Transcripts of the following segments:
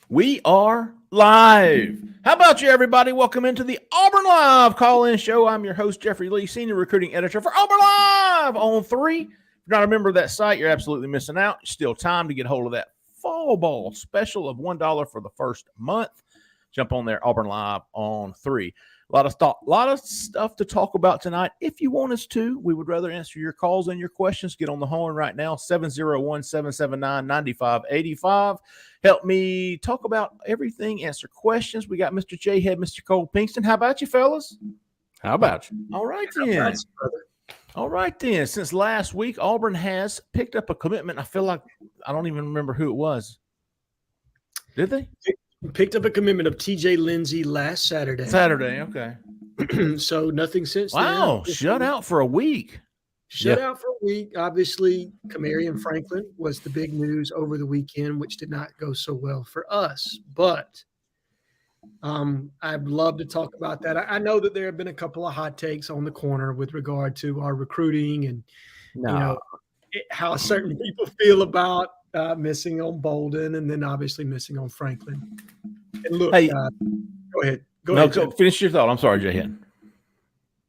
We are live. How about you, everybody? Welcome into the Auburn Live call-in show. I'm your host, Jeffrey Lee, Senior Recruiting Editor for Auburn Live on 3. If you're not a member of that site, you're absolutely missing out. Still time to get hold of that fall ball special of $1 for the first month. Jump on there, Auburn Live on 3. A lot of stuff to talk about tonight. If you want us to, we would rather answer your calls and your questions. Get on the horn right now, 701-779-9585. Help me talk about everything, answer questions. We got Mr. Jhead, Mr. Cole Pinkston. How about you, fellas? How about you? All right, then. All right, then. Since last week, Auburn has picked up a commitment. I feel like I don't even remember who it was. Did they? Picked up a commitment of TJ Lindsey last Saturday. Okay. So nothing since wow, then. Shut out for a week. Shut out for a week. Obviously, Kamarian Franklin was the big news over the weekend, which did not go so well for us. But I'd love to talk about that. I know that there have been a couple of hot takes on the corner with regard to our recruiting and how certain people feel about missing on Bolden and then obviously missing on Franklin. And look, hey, go ahead. Finish your thought. I'm sorry, Jhead.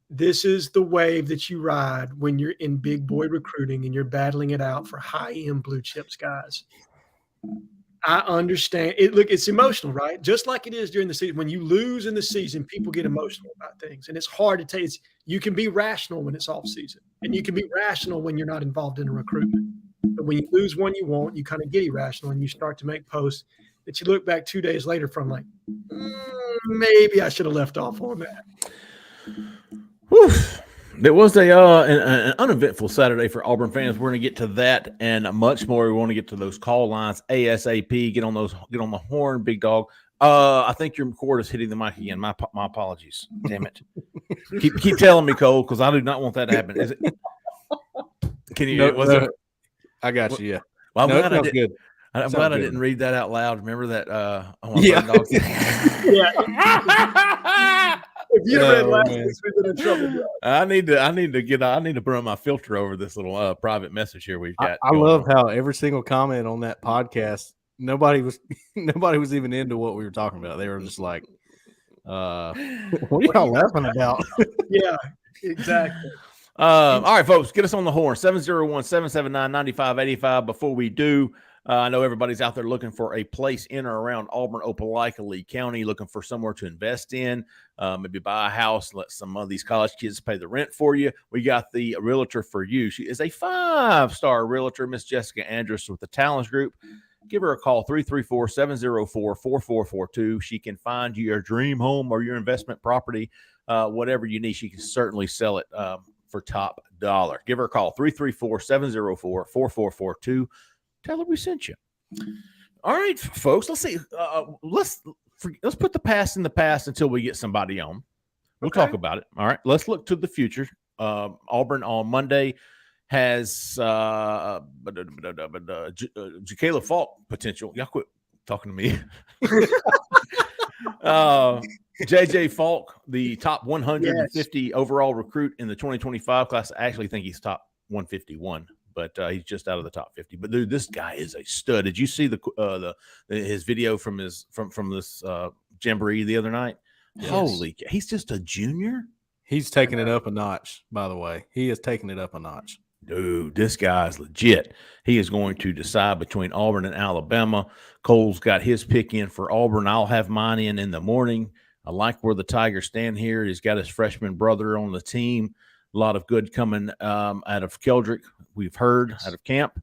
This is the wave that you ride when you're in big boy recruiting and you're battling it out for high-end blue chips guys. I understand it. Look, it's emotional, right? Just like it is during the season. When you lose in the season, people get emotional about things, and it's hard to take. You can be rational when it's off season, and you can be rational when you're not involved in a recruitment. But when you lose one you want, you kind of get irrational, and you start to make posts that you look back 2 days later from like, maybe I should have left off on that. Whew. It was an uneventful Saturday for Auburn fans. We're going to get to that and much more. We want to get to those call lines ASAP. Get on the horn, big dog. I think your cord is hitting the mic again. My apologies. Damn it. keep telling me, Cole, because I do not want that to happen. Is it? Can you? No, I got you. Yeah. Well, I'm glad I good. didn't read that out loud. Remember that? Yeah. If you read last week, we've been in trouble, bro. I need to run my filter over this little private message here we've got. I love how every single comment on that podcast, nobody was even into what we were talking about. They were just like, what are y'all laughing about? Yeah, exactly. All right, folks, get us on the horn, 701-779-9585. Before we do, I know everybody's out there looking for a place in or around Auburn, Opelika, Lee County, looking for somewhere to invest in, maybe buy a house, let some of these college kids pay the rent for you. We got the realtor for you. She is a 5-star realtor, Miss Jessica Andrus with the Talents Group. Give her a call, 334-704-4442. She can find you your dream home or your investment property, whatever you need. She can certainly sell it for top dollar. Give her a call, 334-704-4442. Tell her we sent you. All right, folks. Let's see. Let's put the past in the past until we get somebody on. We'll talk about it. All right. Let's look to the future. Auburn on Monday has Jacayla Falk potential. Y'all quit talking to me. JJ Falk, the top 150 overall recruit in the 2025 class. I actually think he's top 151. But he's just out of the top 50. But dude, this guy is a stud. Did you see his video from this jamboree the other night? Yes. Holy, he's just a junior. He's taking it up a notch. By the way, he is taking it up a notch. Dude, this guy's legit. He is going to decide between Auburn and Alabama. Cole's got his pick in for Auburn. I'll have mine in the morning. I like where the Tigers stand here. He's got his freshman brother on the team. A lot of good coming out of Keldrick, we've heard, out of camp.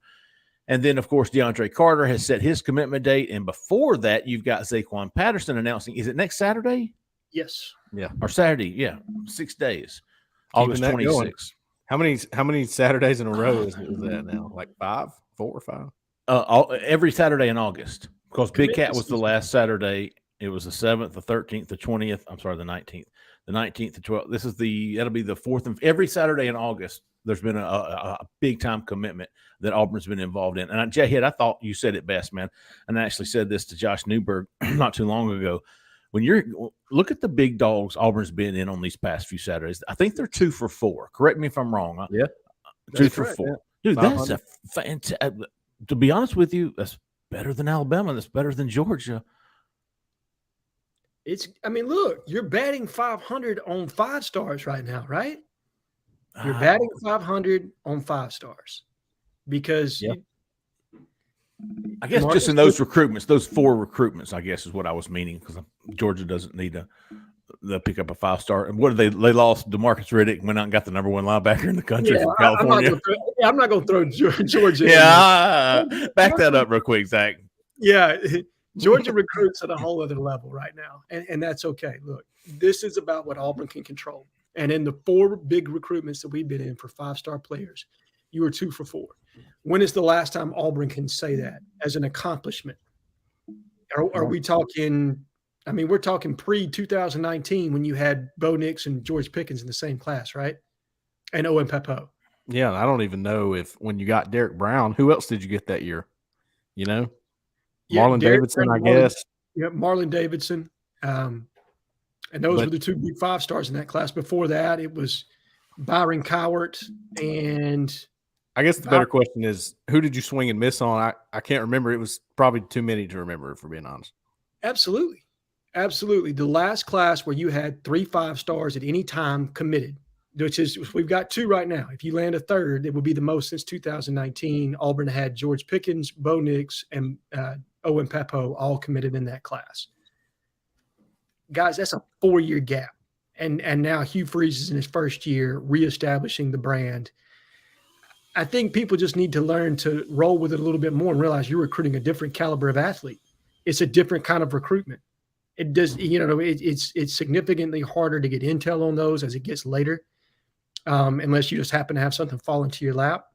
And then, of course, DeAndre Carter has set his commitment date. And before that, you've got Zaquan Patterson announcing, is it next Saturday? Yes. Yeah. Or Saturday, yeah. 6 days. August 26th. How many Saturdays in a row is that now? Like 4 or 5? Every Saturday in August. Because Big Cat was the last Saturday. It was the 7th, the 13th, the 20th. I'm sorry, the 19th. The 19th to 12th. That'll be the 4th. And every Saturday in August, there's been a big time commitment that Auburn's been involved in. And Jhead, I thought you said it best, man. And I actually said this to Josh Newberg not too long ago. When look at the big dogs Auburn's been in on these past few Saturdays. I think they're 2 for 4. Correct me if I'm wrong. Yeah. 2 for 4. Yeah. Dude, that's a fantastic. To be honest with you, that's better than Alabama. That's better than Georgia. Look, you're batting 500 on 5 stars right now, right? You're Ah, batting 500 on 5 stars because I guess just in those recruitments, those 4 recruitments, I guess is what I was meaning, because Georgia doesn't need they'll pick up a 5-star. And what did they lost Demarcus Riddick, went out and got the number 1 linebacker in the country from California. I'm not going to throw Georgia. Back that up real quick, Zach. Yeah, Georgia recruits at a whole other level right now, and that's okay. Look, this is about what Auburn can control. And in the 4 big recruitments that we've been in for 5-star players, you were 2 for 4. When is the last time Auburn can say that as an accomplishment? Are we talking – we're talking pre-2019 when you had Bo Nix and George Pickens in the same class, right? And Owen Pepo. Yeah, I don't even know if when you got Derek Brown, who else did you get that year? You know? Marlon Davidson, I guess. Yeah, Marlon Davidson. And those were the 2 big 5-stars in that class. Before that, it was Byron Cowart and – I guess the better question is, who did you swing and miss on? I can't remember. It was probably too many to remember, if we're being honest. Absolutely. Absolutely. The last class where you had 3 5-stars at any time committed, which is we've got 2 right now. If you land a third, it would be the most since 2019. Auburn had George Pickens, Bo Nix, and Owen Pepo all committed in that class. Guys, that's a 4-year gap. And now Hugh Freeze is in his first year reestablishing the brand. I think people just need to learn to roll with it a little bit more and realize you're recruiting a different caliber of athlete. It's a different kind of recruitment. It does, it's significantly harder to get intel on those as it gets later, unless you just happen to have something fall into your lap.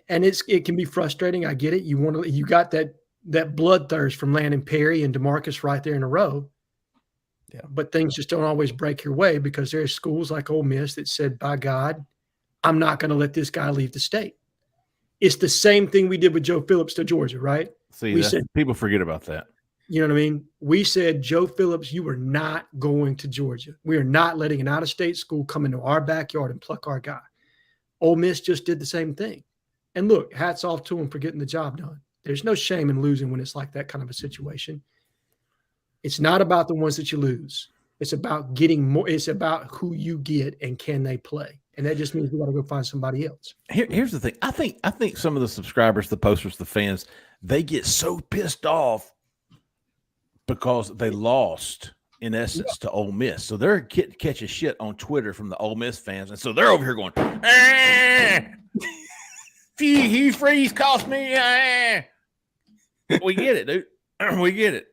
And it can be frustrating. I get it. You got that bloodthirst from Landon Perry and DeMarcus right there in a row. Yeah. But things just don't always break your way because there's schools like Ole Miss that said, by God, I'm not going to let this guy leave the state. It's the same thing we did with Joe Phillips to Georgia, right? See, people forget about that. You know what I mean? We said, Joe Phillips, you are not going to Georgia. We are not letting an out-of-state school come into our backyard and pluck our guy. Ole Miss just did the same thing. And look, hats off to them for getting the job done. There's no shame in losing when it's like that kind of a situation. It's not about the ones that you lose. It's about getting more. It's about who you get and can they play. And that just means we got to go find somebody else. Here's the thing. I think some of the subscribers, the posters, the fans, they get so pissed off because they lost, in essence, to Ole Miss. So they're catching shit on Twitter from the Ole Miss fans. And so they're over here going, Hugh Freeze cost me. We get it, dude. We get it.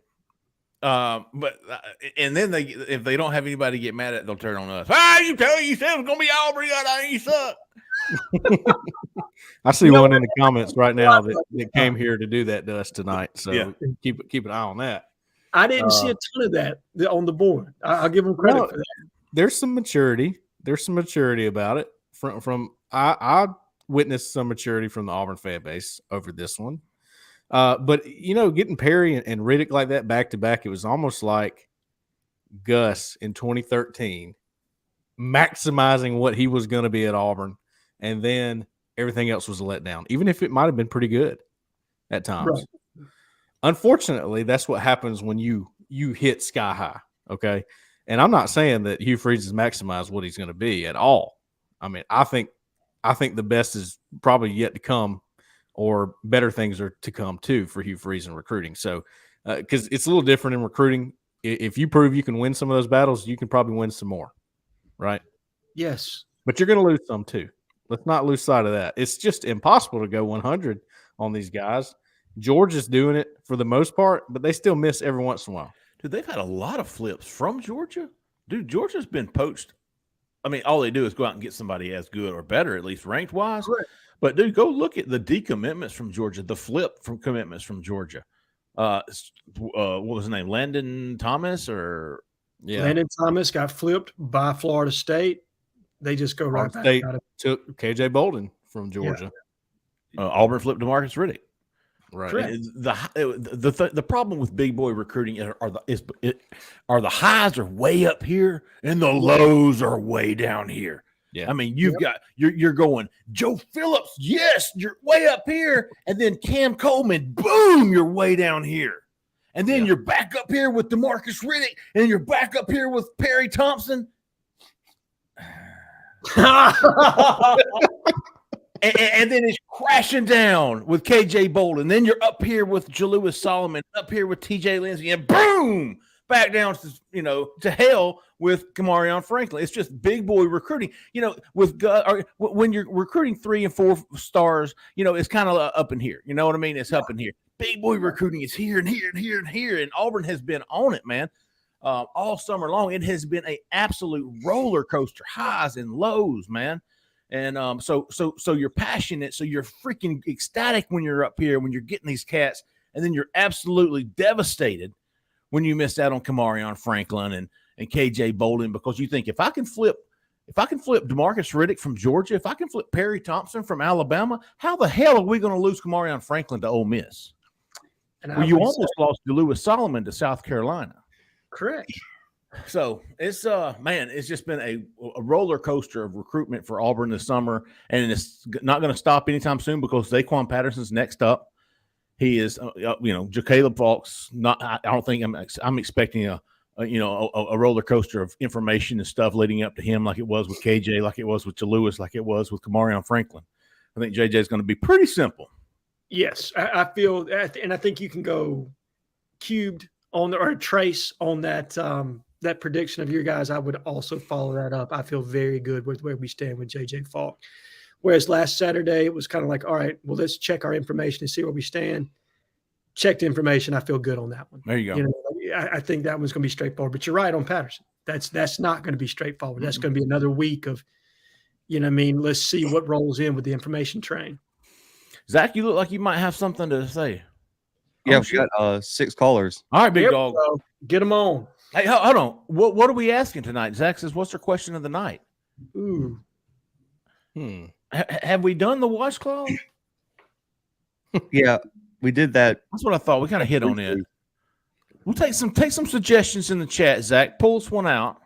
And then if they don't have anybody to get mad at, they'll turn on us. You said it was gonna be Auburn. You suck. I see one in the comments right now that came here to do that to us tonight. So keep an eye on that. I didn't see a ton of that on the board. I'll give them credit for that. There's some maturity. There's some maturity about it. I witnessed some maturity from the Auburn fan base over this one. But, getting Perry and Riddick like that back to back, it was almost like Gus in 2013 maximizing what he was going to be at Auburn, and then everything else was a letdown, even if it might have been pretty good at times. Right. Unfortunately, that's what happens when you hit sky high, okay? And I'm not saying that Hugh Freeze has maximized what he's going to be at all. I mean, I think the best is probably yet to come, or better things are to come too for Hugh Freeze in recruiting. So, because it's a little different in recruiting. If you prove you can win some of those battles, you can probably win some more, right? Yes. But you're going to lose some too. Let's not lose sight of that. It's just impossible to go 100 on these guys. Georgia's doing it for the most part, but they still miss every once in a while. Dude, they've had a lot of flips from Georgia. Dude, Georgia's been poached. I mean, all they do is go out and get somebody as good or better, at least ranked-wise. Right. But, dude, go look at the decommitments from Georgia, the flip from commitments from Georgia. What was his name? Landon Thomas or Landon Thomas got flipped by Florida State. They just go right back. State took KJ Bolden from Georgia. Yeah. Auburn flipped Demarcus Riddick. Right. The problem with big boy recruiting are the highs are way up here and the lows are way down here. Yeah. I mean, you're going Joe Phillips. Yes, you're way up here. And then Cam Coleman, boom, you're way down here. And then you're back up here with Demarcus Riddick, and you're back up here with Perry Thompson. and then it's crashing down with KJ Bolden. Then you're up here with Jalewis Solomon, up here with TJ Lindsey, and boom, back down to to hell with Kamarion Franklin. It's just big boy recruiting. When you're recruiting 3 and 4 stars, it's kind of up in here. You know what I mean? It's up in here. Big boy recruiting is here and here and here and here, and Auburn has been on it, man, all summer long. It has been an absolute roller coaster, highs and lows, man. And so you're passionate, so you're freaking ecstatic when you're up here, when you're getting these cats, and then you're absolutely devastated when you missed out on Kamarion Franklin and KJ Bolden, because you think if I can flip Demarcus Riddick from Georgia, if I can flip Perry Thompson from Alabama, how the hell are we going to lose Kamarion Franklin to Ole Miss? Well, you almost lost Jalewis Solomon to South Carolina. Correct. So it's it's just been a roller coaster of recruitment for Auburn this summer, and it's not going to stop anytime soon because Zaquan Patterson's next up. He is, Jacaleb Falks. I don't think I'm expecting a roller coaster of information and stuff leading up to him, like it was with KJ, like it was with Jalewis, like it was with Kamarion Franklin. I think JJ is going to be pretty simple. Yes, I feel that, and I think you can go cubed on or trace on that that prediction of your guys. I would also follow that up. I feel very good with where we stand with JJ Falk. Whereas last Saturday it was kind of like, all right, well, let's check our information and see where we stand. Check the information. I feel good on that one. There you go. I think that one's going to be straightforward. But you're right on Patterson. That's not going to be straightforward. That's going to be another week of, let's see what rolls in with the information train. Zach, you look like you might have something to say. Yeah, we got 6 callers. All right, big dog. Get them on. Hey, hold on. What are we asking tonight? Zach says, what's our question of the night? Ooh. Have we done the washcloth? Yeah, we did that. That's what I thought. We kind of hit on it. We'll take some suggestions in the chat, Zach. Pull us one out.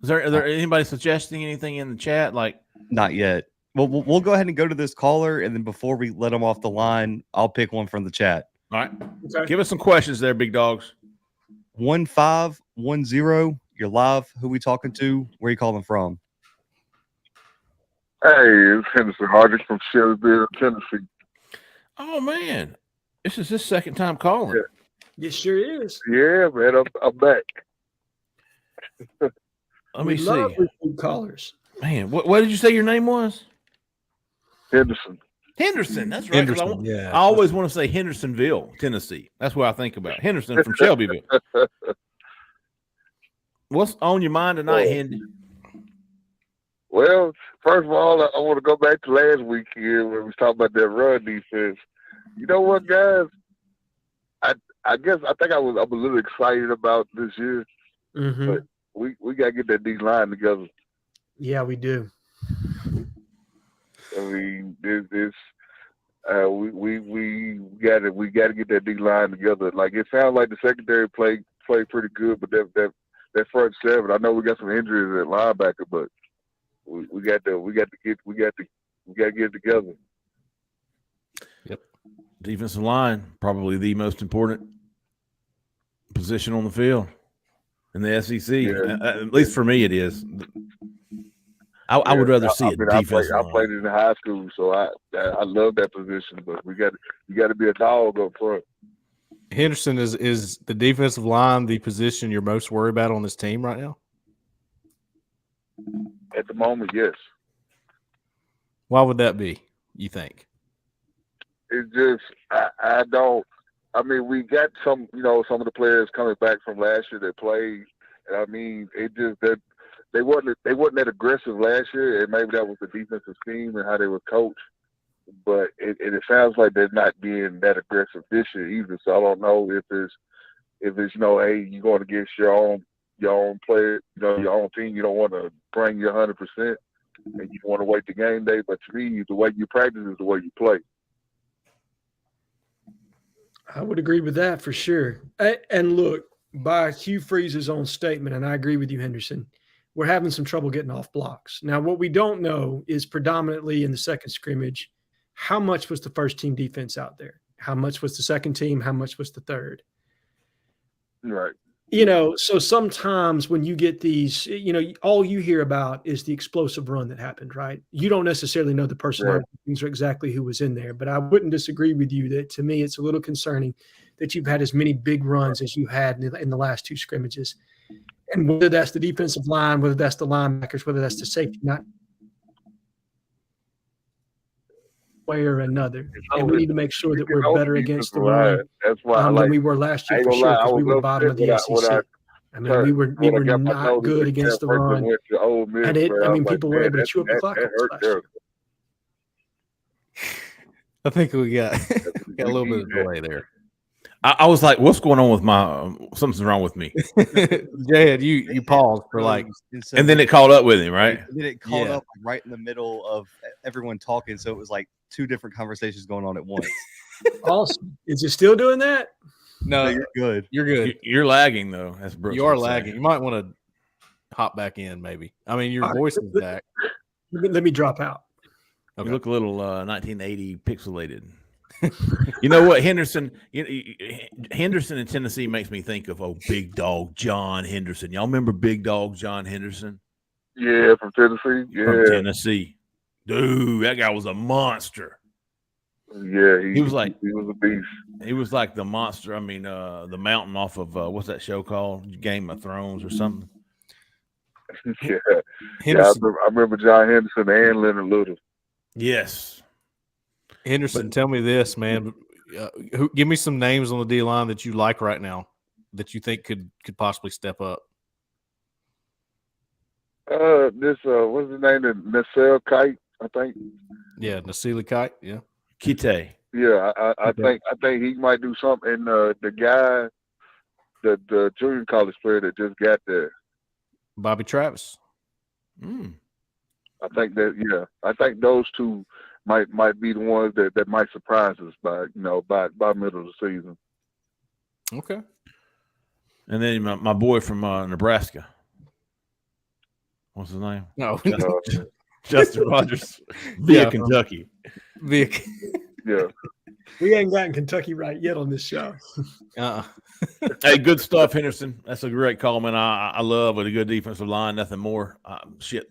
Is there anybody suggesting anything in the chat? Like, not yet. Well, we'll go ahead and go to this caller, and then before we let them off the line, I'll pick one from the chat. All right. Okay. Give us some questions there, big dogs. 1510. You're live. Who we talking to? Where you calling from? Hey, it's Henderson Harding from Shelbyville, Tennessee. Oh man, this is his second time calling. Yeah. It sure is. Yeah, man, I'm back. Let me see. Callers. Man, what did you say your name was? Henderson. Henderson, that's right. Henderson, I always want to say Hendersonville, Tennessee. That's what I think about. Henderson from Shelbyville. What's on your mind tonight, Hendy? Well, first of all, I want to go back to last weekend when we was talking about that run defense. You know what, guys? I guess I'm a little excited about this year, but we gotta get that D line together. Yeah, we do. I mean, we got to get that D line together. Like, it sounds like the secondary played pretty good, but that front seven. I know we got some injuries at linebacker, but we got to get it together. Yep. Defensive line, probably the most important position on the field in the SEC. Yeah. At least for me, it is. I would rather see it. I played it in high school, so I love that position. But you got to be a dog up front. Henderson, is the defensive line the position you're most worried about on this team right now? At the moment, yes. Why would that be, you think? It's just I don't. I mean, we got some of the players coming back from last year that played. And I mean, it just that they wasn't that aggressive last year, and maybe that was the defensive scheme and how they were coached. But it sounds like they're not being that aggressive this year either. So I don't know if it's hey, you're going against your own player, your own team. You don't want to bring your 100%, and you want to wait the game day. But to me, the way you practice is the way you play. I would agree with that for sure. And look, by Hugh Freeze's own statement, and I agree with you, Henderson, we're having some trouble getting off blocks. Now, what we don't know is predominantly in the second scrimmage, how much was the first team defense out there? How much was the second team? How much was the third? Right. So sometimes when you get these, all you hear about is the explosive run that happened, right? You don't necessarily know the personality things or exactly who was in there, but I wouldn't disagree with you that to me it's a little concerning that you've had as many big runs as you had in the last two scrimmages. And whether that's the defensive line, whether that's the linebackers, whether that's the safety, not way or another. And we need to make sure that we're better against the run That's why than we were last year for sure, because we were bottom of the SEC. We were not good against the run. And people were able to chew up the clock last year. I think we got a little bit of delay there. I was like, what's going on with my something's wrong with me. Jhead, you paused for like, and then it caught up with him, right? And then it caught up right in the middle of everyone talking. So it was like two different conversations going on at once. Awesome. Is it still doing that? No, you're good. You're good. You're lagging though. That's Brooks. You are lagging. You might want to hop back in, maybe. I mean, your voice is back. Let me drop out. Okay. You look a little 1980 pixelated. You know what, Henderson? Henderson in Tennessee makes me think of Big Dog John Henderson. Y'all remember Big Dog John Henderson? Yeah, from Tennessee. Yeah, from Tennessee. Dude, that guy was a monster. Yeah, he was like he was a beast. He was like the monster. I mean, the mountain off of what's that show called? Game of Thrones or something. Yeah, I remember John Henderson and Leonard Little. Yes. Henderson, tell me this, man. Give me some names on the D line that you like right now that you think could possibly step up. What's his name? Nasel Kite, I think. Yeah, Nasili Kite. Yeah. Kite. Yeah, I think he might do something. And the guy, the junior college player that just got there, Bobby Travis. I think that. Yeah, I think those two might be the ones that might surprise us by middle of the season. Okay. And then my boy from Nebraska. What's his name? No, Justin Rogers via Kentucky. Yeah. We ain't gotten Kentucky right yet on this show. Hey, good stuff, Henderson. That's a great call, man. I love with a good defensive line, nothing more.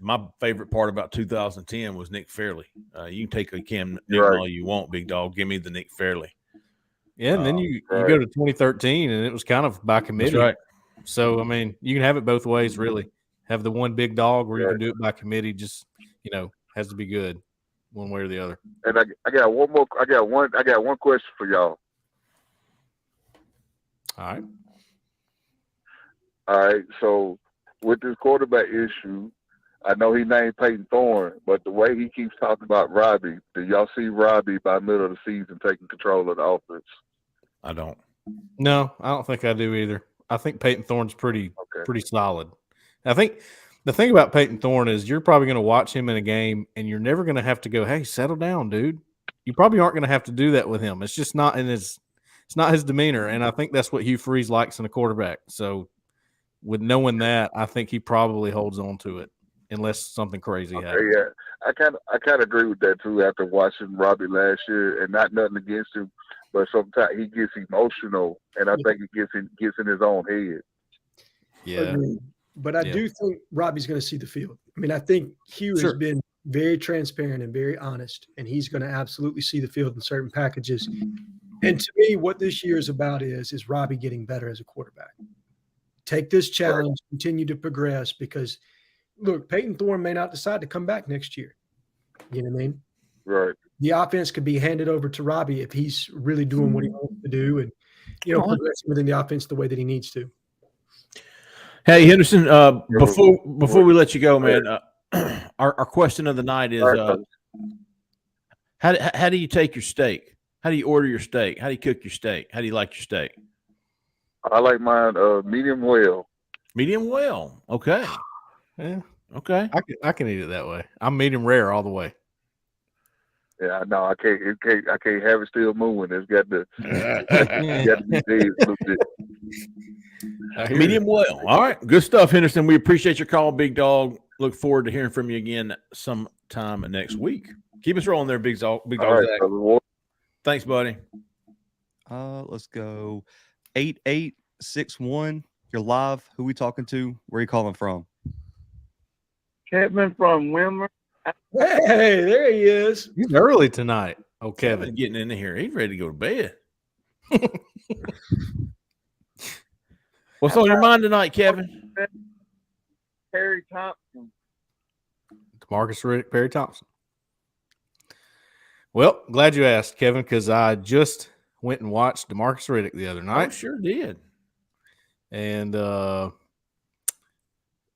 My favorite part about 2010 was Nick Fairley. You can take a Cam Newton all you want, big dog. Give me the Nick Fairley. Yeah, and then you go to 2013, and it was kind of by committee. That's right. So, I mean, you can have it both ways, really. Have the one big dog where you can do it by committee. Just, has to be good one way or the other. And I got one more. I got one question for y'all. All right. So with this quarterback issue, I know he named Peyton Thorne, but the way he keeps talking about Robbie, do y'all see Robbie by middle of the season taking control of the offense? I don't. No, I don't think I do either. I think Peyton Thorne's pretty solid. I think the thing about Peyton Thorne is you're probably going to watch him in a game, and you're never going to have to go, "Hey, settle down, dude." You probably aren't going to have to do that with him. It's just not in his. It's not his demeanor, and I think that's what Hugh Freeze likes in a quarterback. So, with knowing that, I think he probably holds on to it unless something crazy happens. Yeah, I kind of agree with that too. After watching Robbie last year, and not nothing against him, but sometimes he gets emotional, and I think he gets in his own head. Yeah, agreed. But I do think Robbie's going to see the field. I mean, I think Hugh has been very transparent and very honest, and he's going to absolutely see the field in certain packages. And to me, what this year is about is Robbie getting better as a quarterback. Take this challenge, continue to progress, because, look, Peyton Thorne may not decide to come back next year. You know what I mean? Right. The offense could be handed over to Robbie if he's really doing what he wants to do and, progressing within the offense the way that he needs to. Hey, Henderson, before we let you go, man, our question of the night is how do you take your steak? How do you order your steak? How do you cook your steak? How do you like your steak? I like mine medium well. Medium well. Okay. Yeah. Okay. I can eat it that way. I'm medium rare all the way. Yeah, no, I can't have it still moving. It's got to be dead a little bit. Medium well. All right. Good stuff, Henderson. We appreciate your call, big dog. Look forward to hearing from you again sometime next week. Keep us rolling there, big dog. Big dog. All right, Zach. brother. Thanks, buddy. Let's go 8861. You're live. Who we talking to? Where are you calling from? Kevin from Wilmer. Hey, there he is. He's early tonight. Oh, Kevin Kevin. getting in here. He's ready to go to bed. What's on your mind tonight, Kevin? Perry Thompson. Demarcus Riddick, Perry Thompson. Well, glad you asked, Kevin, because I just went and watched Demarcus Riddick the other I night. sure did. And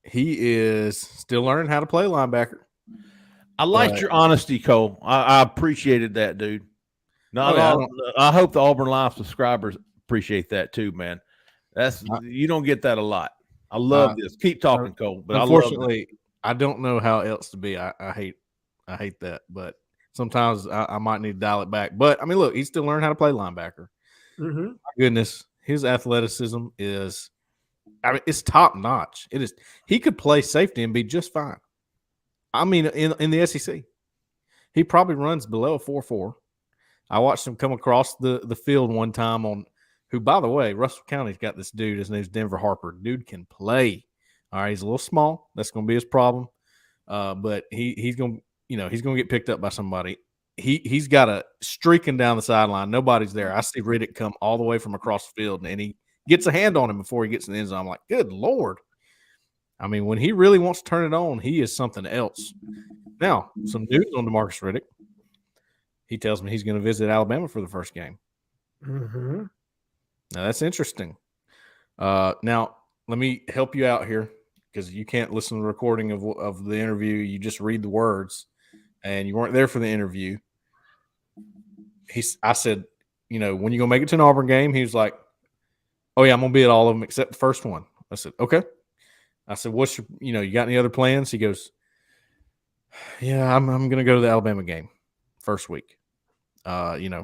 he is still learning how to play linebacker. I liked your honesty, Cole. I appreciated that, dude. I hope the Auburn Live subscribers appreciate that too, man. You don't get that a lot. I love this. Keep talking, Cole. But unfortunately, I don't know how else to be. I hate that, but sometimes I might need to dial it back. But I mean, look, he's still learning how to play linebacker. Mm-hmm. My goodness, his athleticism is, it's top notch. It is. He could play safety and be just fine. I mean, in the SEC, he probably runs below a 4.4. I watched him come across the field one time on, who, by the way, Russell County's got this dude. His name's Denver Harper. Dude can play. All right, he's a little small. That's going to be his problem. But he's going to get picked up by somebody. He's got a streaking down the sideline. Nobody's there. I see Riddick come all the way from across the field, and he gets a hand on him before he gets in the end zone. I'm like, good Lord. I mean, when he really wants to turn it on, he is something else. Now, some news on Demarcus Riddick. He tells me he's going to visit Alabama for the first game. Mm-hmm. Now, that's interesting. Now, let me help you out here because you can't listen to the recording of the interview. You just read the words, and you weren't there for the interview. I said, when you going to make it to an Auburn game? He was like, oh, yeah, I'm going to be at all of them except the first one. I said, okay. I said, what's your, you got any other plans? He goes, yeah, I'm going to go to the Alabama game first week. Kind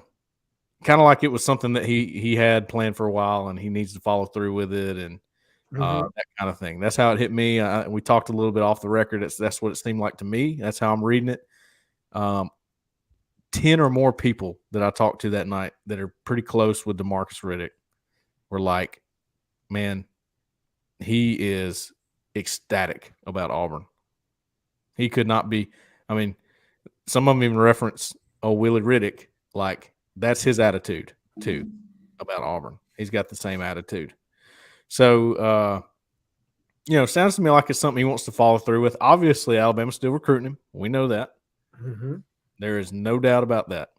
of like it was something that he had planned for a while and he needs to follow through with it and that kind of thing. That's how it hit me. We talked a little bit off the record. That's what it seemed like to me. That's how I'm reading it. 10 or more people that I talked to that night that are pretty close with Demarcus Riddick were like, man, he is ecstatic about Auburn. He could not be. I mean, some of them even reference, Willie Riddick, like that's his attitude too about Auburn. He's got the same attitude. So, sounds to me like it's something he wants to follow through with. Obviously, Alabama's still recruiting him. We know that. Mm-hmm. There is no doubt about that.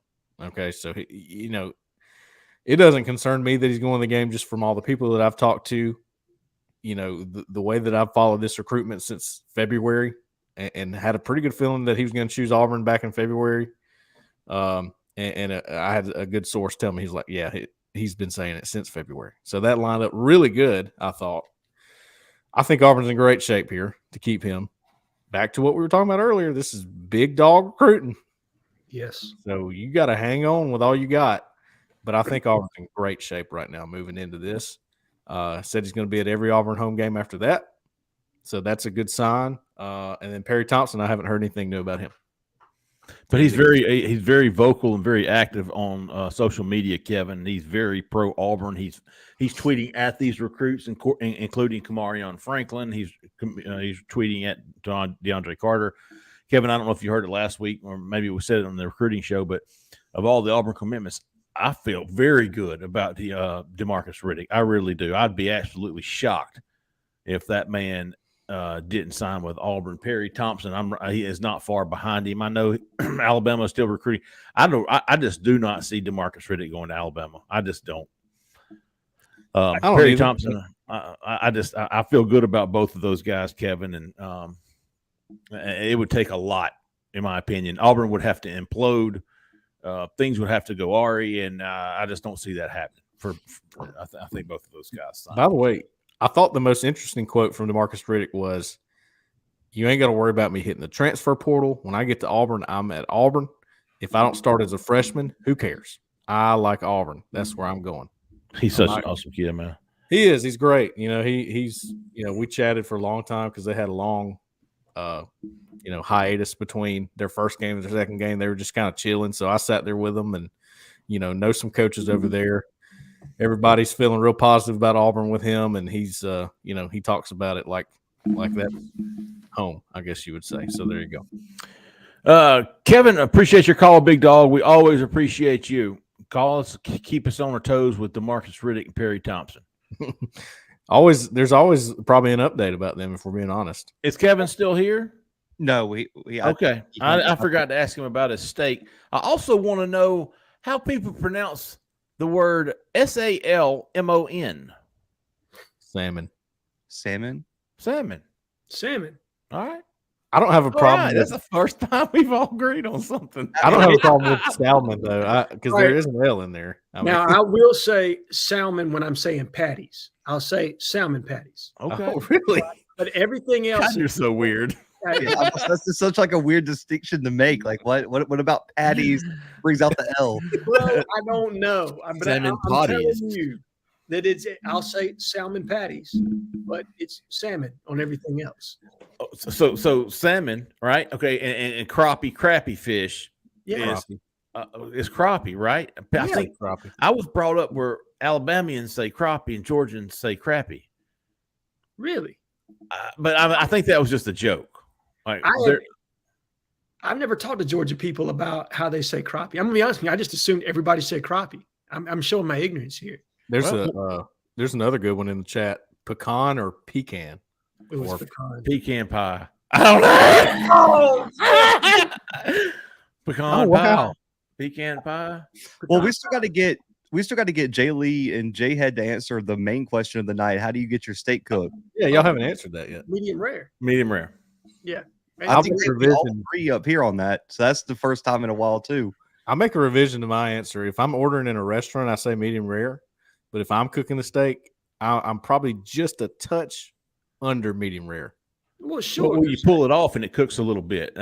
Okay, so, it doesn't concern me that he's going to the game just from all the people that I've talked to. The way that I've followed this recruitment since February and had a pretty good feeling that he was going to choose Auburn back in February. I had a good source tell me, he's like, yeah, he's been saying it since February. So that lined up really good, I thought. I think Auburn's in great shape here to keep him. Back to what we were talking about earlier, this is big dog recruiting. Yes. So you got to hang on with all you got. But I think Auburn's in great shape right now moving into this. Said he's going to be at every Auburn home game after that. So that's a good sign. And then Perry Thompson, I haven't heard anything new about him. But he's very vocal and very active on social media, Kevin. He's very pro Auburn. He's tweeting at these recruits, including Kamarion Franklin. He's tweeting at DeAndre Carter. Kevin, I don't know if you heard it last week or maybe we said it on the recruiting show, but of all the Auburn commitments, I feel very good about the Demarcus Riddick. I really do. I'd be absolutely shocked if that man didn't sign with Auburn. Perry Thompson, he is not far behind him. I know Alabama is still recruiting. I just do not see Demarcus Riddick going to Alabama. I just don't. Perry Thompson, I feel good about both of those guys, Kevin, and it would take a lot, in my opinion. Auburn would have to implode. Things would have to go Ari, and I just don't see that happening. I think both of those guys signed. By the way, I thought the most interesting quote from Demarcus Riddick was, you ain't got to worry about me hitting the transfer portal. When I get to Auburn, I'm at Auburn. If I don't start as a freshman, who cares? I like Auburn. That's where I'm going. He's such an awesome kid, man. He is. He's great. You know, he's we chatted for a long time because they had a long hiatus between their first game and their second game. They were just kind of chilling. So I sat there with them and know some coaches over there. Everybody's feeling real positive about Auburn with him, and he's he talks about it like that home, I guess you would say. So there you go. Kevin, appreciate your call, big dog. We always appreciate you. Call us, keep us on our toes with Demarcus Riddick and Perry Thompson. There's always probably an update about them if we're being honest. Is Kevin still here? No, okay. I forgot to ask him about his steak. I also want to know how people pronounce the word Salmon. Salmon. All right. I don't have a problem. Right. That's the first time we've all agreed on something. I don't have a problem with salmon though, because there is an L in there. I will say salmon when I'm saying patties. I'll say salmon patties. Okay. Oh, really? But everything else, God, you're so weird. That's just such like a weird distinction to make. Like what about patties brings out the L? Well, I don't know. But Salmon I'm telling you that I'll say salmon patties, but it's salmon on everything else. So salmon, right? Okay, and crappie fish is crappie, right? I think crappie. I was brought up where Alabamians say crappie and Georgians say crappie. Really? But I think that was just a joke. Like I've never talked to Georgia people about how they say crappie. I'm gonna be honest with you. I just assumed everybody said crappie. I'm showing my ignorance here. There's another good one in the chat. Pecan or pecan? It was pecan. Pecan pie. I don't know. Pecan pie. Pecan pie. Well, we still got to get Jay Lee and Jhead to answer the main question of the night. How do you get your steak cooked? Yeah, y'all haven't answered that yet. Medium rare. Yeah. I think we all agree up here on that. So that's the first time in a while too. I'll make a revision to my answer. If I'm ordering in a restaurant, I say medium rare. But if I'm cooking the steak, I'm probably just a touch under medium rare. Well, sure. Well, you pull it off and it cooks a little bit.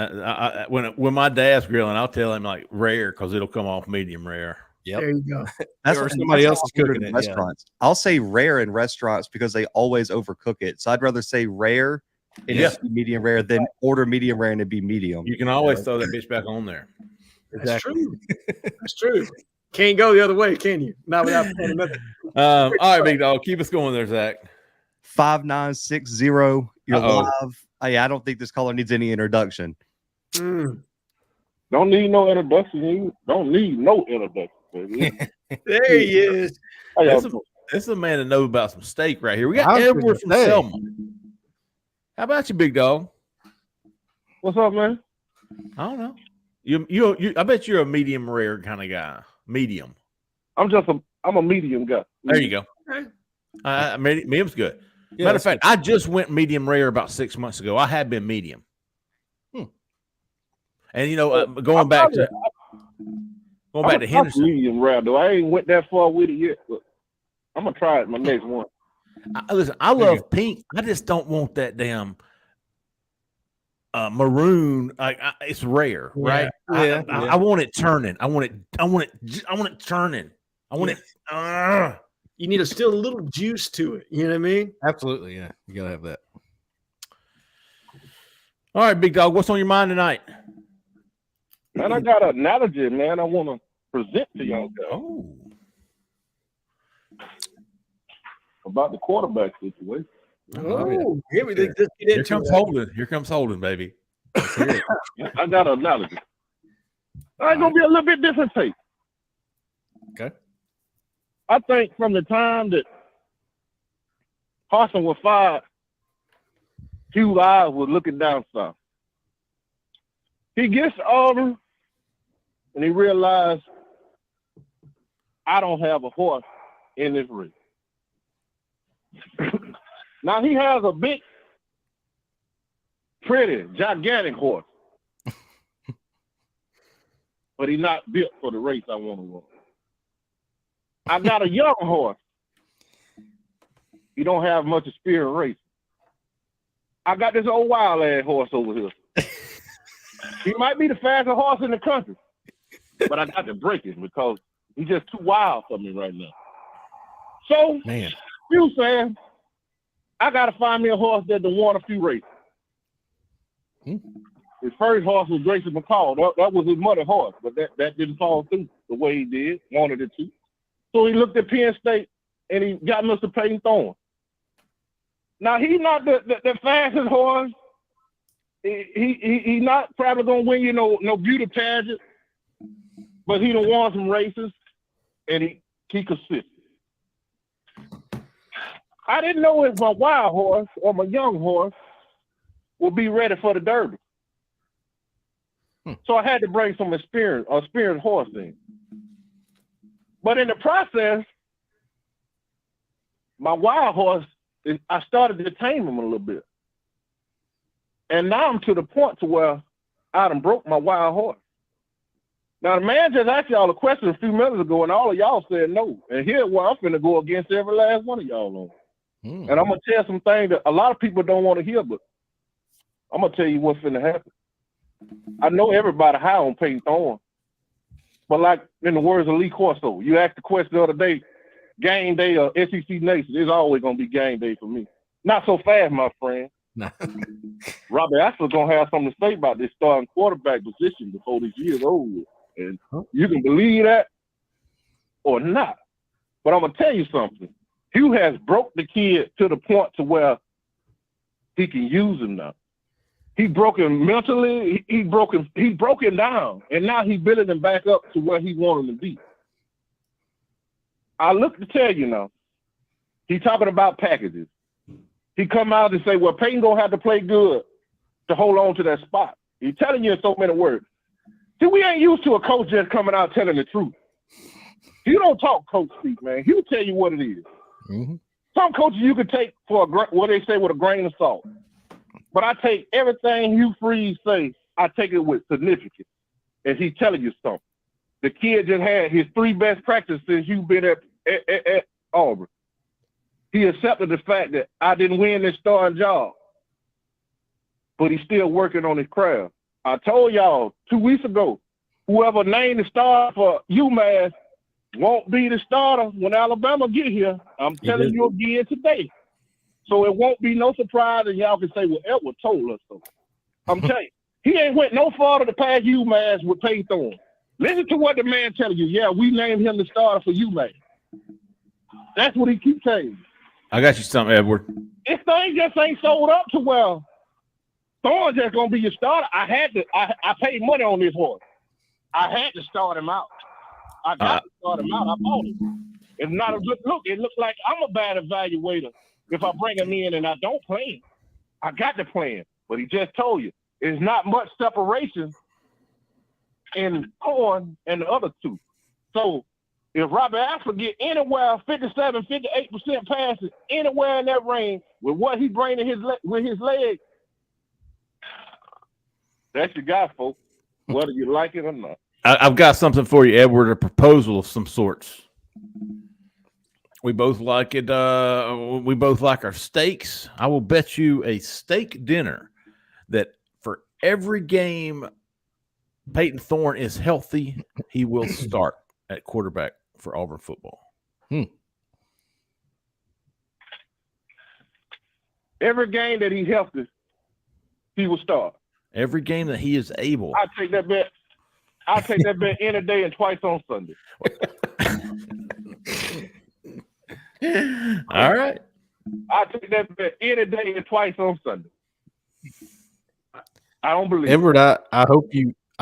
When my dad's grilling, I'll tell him like rare because it'll come off medium rare. Yep. There you go. That's or what somebody else is cooking in restaurants. Yeah. I'll say rare in restaurants because they always overcook it. So I'd rather say rare and just be medium rare than order medium rare and it'd be medium. You can always throw that bitch back on there. That's true. That's true. Can't go the other way, can you? Not without playing nothing. All right, big dog. Keep us going there, Zach. 5960. You're live. I don't think this caller needs any introduction. Don't need no introduction. You don't need no introduction. There he is. This is a man that knows about some steak right here. We got Edward from Selma. How about you, big dog? What's up, man? I don't know. You I bet you're a medium rare kind of guy. Medium. I'm a medium guy. There you go. Medium's good. Yeah, matter of fact, I just went medium rare about 6 months ago. I had been medium. And going back to Henderson. Medium rare, though. I ain't went that far with it yet, but I'm gonna try it my next one. Listen, I love pink. I just don't want that damn maroon. It's rare, right? Yeah. I want it turning. I want it turning. I want it. You need still a little juice to it. You know what I mean? Absolutely, yeah. You gotta have that. All right, big dog. What's on your mind tonight? Man, I got an analogy, man. I want to present to y'all guys. Oh. About the quarterback situation. Oh, here we go. Here comes Holden. Here comes Holden, baby. I got an analogy. It's gonna be a little bit different take. Okay. I think from the time that Carson was fired, Hugh eyes was looking down south. He gets to Auburn and he realized I don't have a horse in this race. Now he has a big, pretty, gigantic horse. But he's not built for the race I want to run. I got a young horse. He don't have much experience racing. I got this old wild ass horse over here. He might be the fastest horse in the country, but I got to break him because he's just too wild for me right now. So, man, Hugh said, I got to find me a horse that done won a few races. His first horse was Grayson McCall. That was his mother horse, but that didn't fall through the way he did, wanted it to. So he looked at Penn State, and he got Mr. Peyton Thorne. Now, he's not the fastest horse. He's not probably going to win you no beauty pageant, but he done won some races, and he consistent. I didn't know if my wild horse or my young horse would be ready for the Derby. So I had to bring some experienced horse in. But in the process, my wild horse, I started to tame him a little bit. And now I'm to the point to where I done broke my wild horse. Now, the man just asked y'all a question a few minutes ago, and all of y'all said no. And here's where I'm finna go against every last one of y'all on. And I'm going to tell some things that a lot of people don't want to hear, but I'm going to tell you what's finna happen. I know everybody high on Peyton Thorne, but like in the words of Lee Corso, you asked the question the other day, game day or SEC Nation, it's always going to be game day for me. Not so fast, my friend. Robbie Ashford going to have something to say about this starting quarterback position before this year's over. And you can believe that or not. But I'm going to tell you something. Hugh has broke the kid to the point to where he can use him now. He broke him mentally. He broke him down, and now he's building him back up to where he wanted him to be. I look to tell you now. He's talking about packages. He come out and say, "Well, Peyton gonna have to play good to hold on to that spot." He's telling you in so many words. See, we ain't used to a coach just coming out telling the truth. He don't talk coach speak, man. He'll tell you what it is. Mm-hmm. Some coaches you can take for what they say with a grain of salt. But I take everything Hugh Freeze say, I take it with significance. And he's telling you something. The kid just had his 3 best practices since you've been at Auburn. He accepted the fact that I didn't win this starting job, but he's still working on his craft. I told y'all 2 weeks ago, whoever named the starter for UMass won't be the starter when Alabama get here. I'm telling you again today. So it won't be no surprise, and y'all can say, well, Edward told us so. I'm telling you, he ain't went no farther to pass UMass with Peyton Thorne. Listen to what the man telling you. Yeah, we named him the starter for UMass. That's what he keeps saying. I got you something, Edward. This thing just ain't sold up to well. Thorne's just gonna be your starter. I paid money on this horse. I had to start him out. I got to start him out. I bought him. It's not a good look. It looks like I'm a bad evaluator if I bring him in and I don't play him. I got to play him. But he just told you, there's not much separation in Thorne and the other two. So if Robbie Ashford get anywhere 57, 58% passes, anywhere in that range with what he bringing with his leg, that's your guy, folks, whether you like it or not. I've got something for you, Edward, a proposal of some sorts. We both like it. We both like our steaks. I will bet you a steak dinner that for every game Peyton Thorne is healthy, he will start at quarterback for Auburn football. Every game that he's healthy, he will start. Every game that he is able. I'll take that bet. I'll take that bet any day and twice on Sunday. All right. I'll take that bet any day and twice on Sunday. I don't believe Edward, I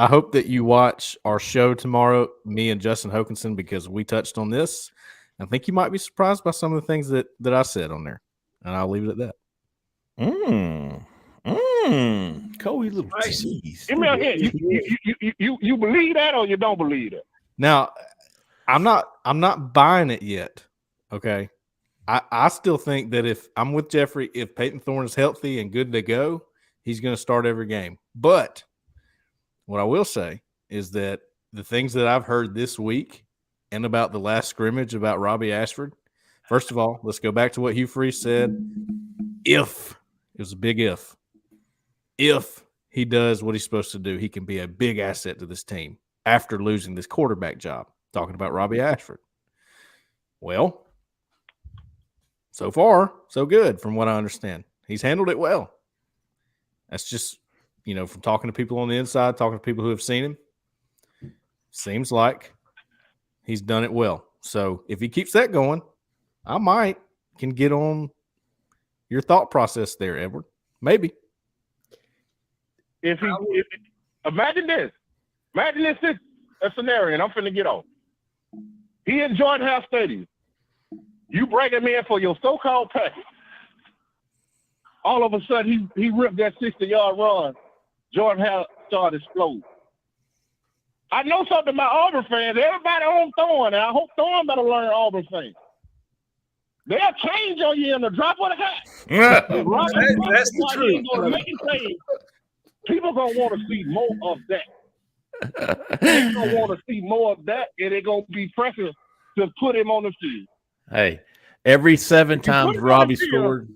hope that you watch our show tomorrow, me and Justin Hokanson, because we touched on this. I think you might be surprised by some of the things that I said on there. And I'll leave it at that. Cole, you little tease. Give me a hint. You believe that or you don't believe it? Now, I'm not buying it yet. Okay. I still think that if I'm with Jeffrey, if Peyton Thorne is healthy and good to go, he's going to start every game. But what I will say is that the things that I've heard this week and about the last scrimmage about Robbie Ashford, first of all, let's go back to what Hugh Freeze said. If it was a big if he does what he's supposed to do, he can be a big asset to this team after losing this quarterback job. Talking about Robbie Ashford. Well, So far, so good from what I understand. He's handled it well. That's just, from talking to people on the inside, talking to people who have seen him, seems like he's done it well. So if he keeps that going, I might can get on your thought process there, Edward. Maybe. Imagine this a scenario, and I'm finna get on. He in Jordan House Stadium. You bring him in for your so-called pay. All of a sudden, he ripped that 60-yard run. Jordan House started exploding. I know something about Auburn fans. Everybody on Thorne, and I hope Thorne better learn Auburn fans. They'll change on you in the drop of the hat. That's the truth. People gonna want to see more of that. They're gonna want to see more of that, and they're gonna be pressing to put him on the field. Hey, every 7 times Robbie scored,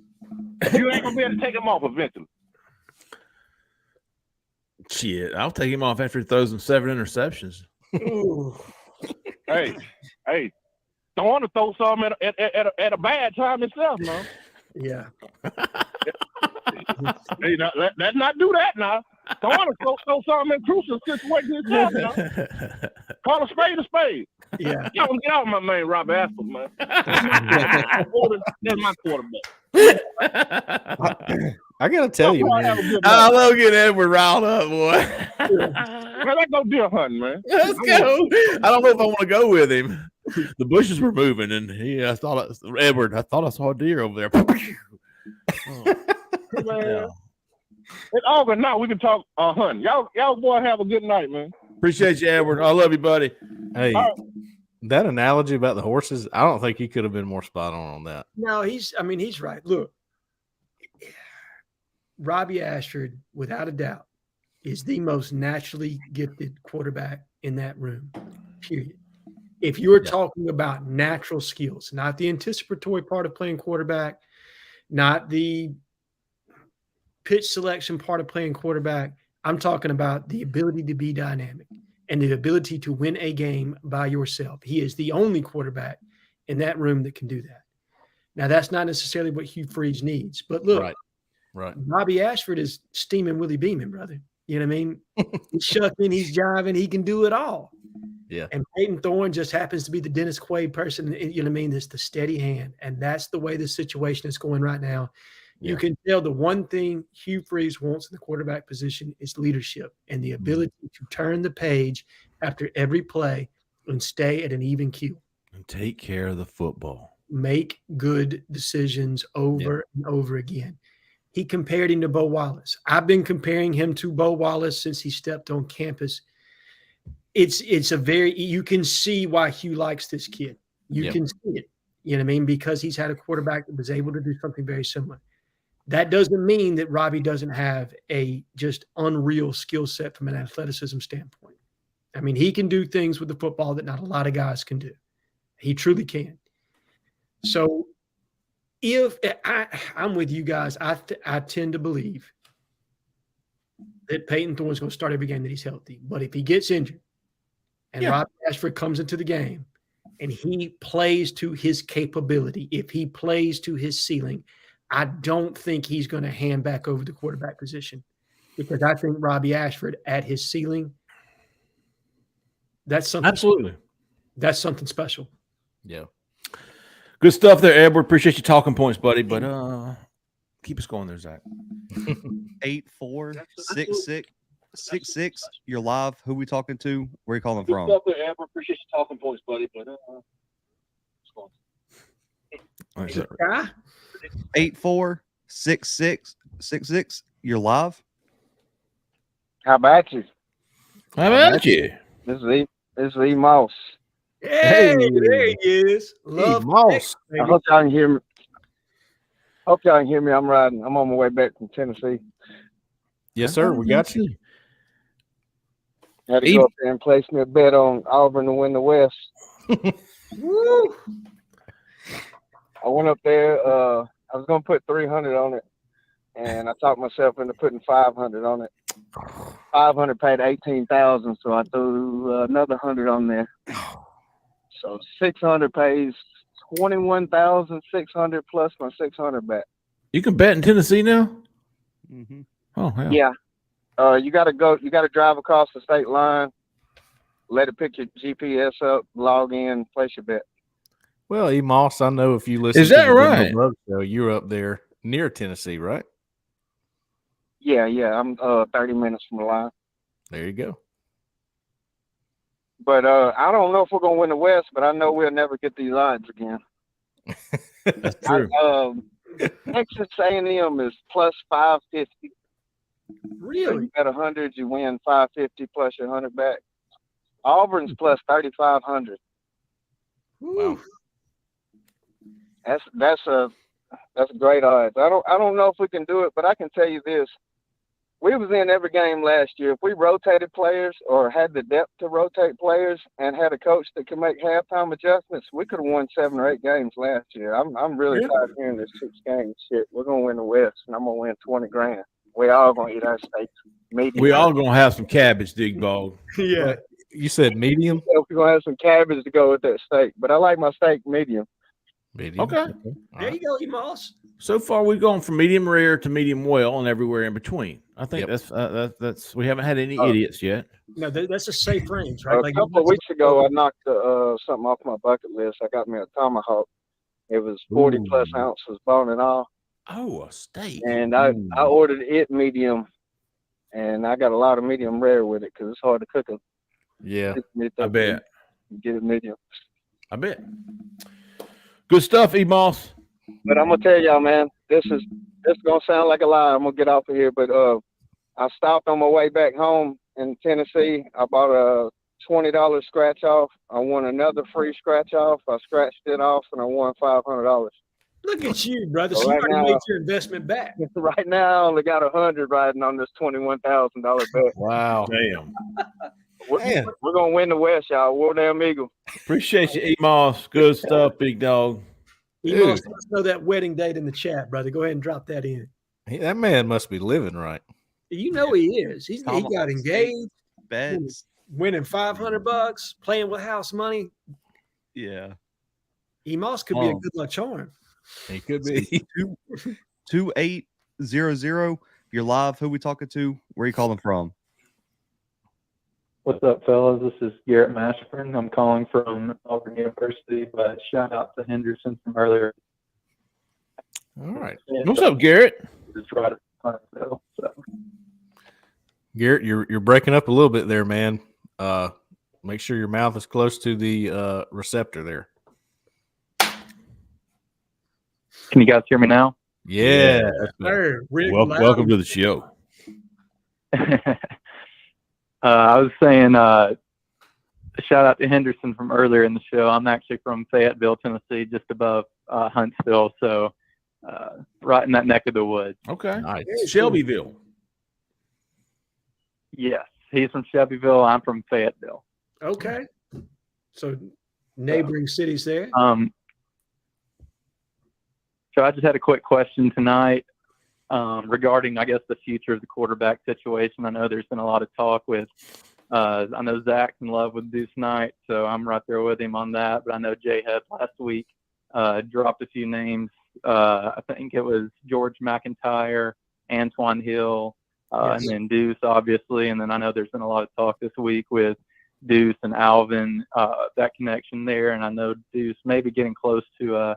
you ain't gonna be able to take him off eventually. Shit, I'll take him off after he throws them 7 interceptions. Hey, don't want to throw something at a bad time itself, man. Yeah. Hey, let's not do that now. Don't want to throw something in crucial situation itself now. Call a spade. Yeah. Y'all get out of my man, Robbie Ashford, man. That's my quarterback. I gotta tell you, man. I love getting Edward riled up, boy. Man, let's go deer hunting, man. Let's go. I don't know if I want to go with him. The bushes were moving, and I thought I saw a deer over there. Man. It's Auburn now. We can talk hunting. Y'all boy have a good night, man. Appreciate you, Edward. I love you, buddy. Hey, that analogy about the horses, I don't think he could have been more spot on that. No, he's right. Look, Robbie Ashford, without a doubt, is the most naturally gifted quarterback in that room, period. If you were talking about natural skills, not the anticipatory part of playing quarterback, not the pitch selection part of playing quarterback, I'm talking about the ability to be dynamic and the ability to win a game by yourself. He is the only quarterback in that room that can do that. Now, that's not necessarily what Hugh Freeze needs, but look, right. Robbie Ashford is steaming Willie Beeman, brother. You know what I mean? He's shucking, he's jiving, he can do it all. Yeah. And Peyton Thorne just happens to be the Dennis Quaid person, you know what I mean? It's the steady hand. And that's the way the situation is going right now. You can tell the one thing Hugh Freeze wants in the quarterback position is leadership and the ability to turn the page after every play and stay at an even keel. And take care of the football. Make good decisions over and over again. He compared him to Bo Wallace. I've been comparing him to Bo Wallace since he stepped on campus. It's a very – you can see why Hugh likes this kid. You can see it, you know what I mean, because he's had a quarterback that was able to do something very similar. That doesn't mean that Robbie doesn't have a just unreal skill set from an athleticism standpoint. I mean, he can do things with the football that not a lot of guys can do. He truly can. So if I'm with you guys, I tend to believe that Peyton Thorne's going to start every game that he's healthy. But if he gets injured and Robbie Ashford comes into the game and he plays to his capability, if he plays to his ceiling, I don't think he's going to hand back over the quarterback position, because I think Robbie Ashford at his ceiling, that's something. Absolutely. That's something special. Yeah. Good stuff there, Edward. Appreciate you talking points, buddy. But keep us going there, Zach. 8-4-6-6-6-6. You're live. Who we talking to? Where are you calling from? Good stuff there, Edward. Appreciate you talking points, buddy. But Is it a guy? 8-4-6-6-6-6. You're live. How about you? How about you? This is E. Moss. Hey, there he is. Love Moss. I hope y'all can hear me. I'm riding. I'm on my way back from Tennessee. Yes, sir. We got you. Had to go up there and place me a bet on Auburn to win the West. Woo. I went up there. I was going to put 300 on it, and I talked myself into putting 500 on it. 500 paid 18,000, so I threw another 100 on there. So 600 pays 21,600 plus my 600 back. You can bet in Tennessee now? Mm-hmm. Oh, hell. Yeah. You got to drive across the state line, let it pick your GPS up, log in, place your bet. Well, E. Moss, I know if you listen Is to that the Big right? Bug Show, you're up there near Tennessee, right? Yeah. I'm 30 minutes from the line. There you go. But I don't know if we're going to win the West, but I know we'll never get these odds again. That's true. Texas A&M is plus 550. So Really? you bet 100, you win 550 plus your 100 back. Auburn's plus 3,500. Wow. That's a great odds. I don't know if we can do it, but I can tell you this: we was in every game last year. If we rotated players or had the depth to rotate players and had a coach that could make halftime adjustments, we could have won 7 or 8 games last year. I'm really tired of hearing this 6 games shit. We're gonna win the West, and I'm gonna win 20 grand. We all gonna eat our steaks. Medium. We all going to have some cabbage, Dig Bog. Yeah. But you said medium? We're gonna have some cabbage to go with that steak, but I like my steak medium. Medium. Okay. All There right. you go, E-Moss. So far, we've gone from medium rare to medium well and everywhere in between. I think Yep. that's we haven't had any idiots yet. No, that's a safe range, right? A couple of weeks ago, I knocked something off my bucket list. I got me a tomahawk. It was 40 plus Ooh. ounces bone and all. Oh, a steak. And I ordered it medium, and I got a lot of medium rare with it because it's hard to cook them. Yeah. I bet. Get it medium. I bet. Good stuff, E-Moss. But I'm gonna tell y'all, man, this is gonna sound like a lie. I'm gonna get off of here, but I stopped on my way back home in Tennessee. I bought a $20 scratch off. I won another free scratch off. I scratched it off, and I won $500. Look at you, brother. So So you right already now- made your investment back. Right now, I only got 100 riding on this $21,000 bet. Wow. Damn. Man. We're gonna win the West, y'all. War damn Eagle. Appreciate you, E-Moss. Good stuff, big dog. E-Moss, Dude. let us know that wedding date in the chat, brother. Go ahead and drop that in. That man must be living right. You know he is. He Tomahawk got steak. engaged, Beds. winning $500, playing with house money. Yeah. E-Moss could be a good luck charm. He could be. 2800. You're live. Who we talking to? Where you calling from? What's up, fellas? This is Garrett Mashburn. I'm calling from Auburn University, but shout out to Henderson from earlier. All right. What's up, Garrett? Just right at the front, though. So Garrett, you're breaking up a little bit there, man. Make sure your mouth is close to the receptor there. can you guys hear me now? Yeah. Sir, Rick Welcome to the show. I was saying shout out to Henderson from earlier in the show. I'm actually from Fayetteville, Tennessee, just above Huntsville, so right in that neck of the woods. Okay. Nice. Shelbyville. Yes, he's from Shelbyville. I'm from Fayetteville. Okay. So neighboring cities there. So I just had a quick question tonight regarding, I guess, the future of the quarterback situation. I know there's been a lot of talk with, I know Zach's in love with Deuce Knight, so I'm right there with him on that. But I know Jhead last week dropped a few names. I think it was George McIntyre, Antoine Hill, Yes. and then Deuce, obviously. And then I know there's been a lot of talk this week with Deuce and Alvin, that connection there. And I know Deuce may be getting close to a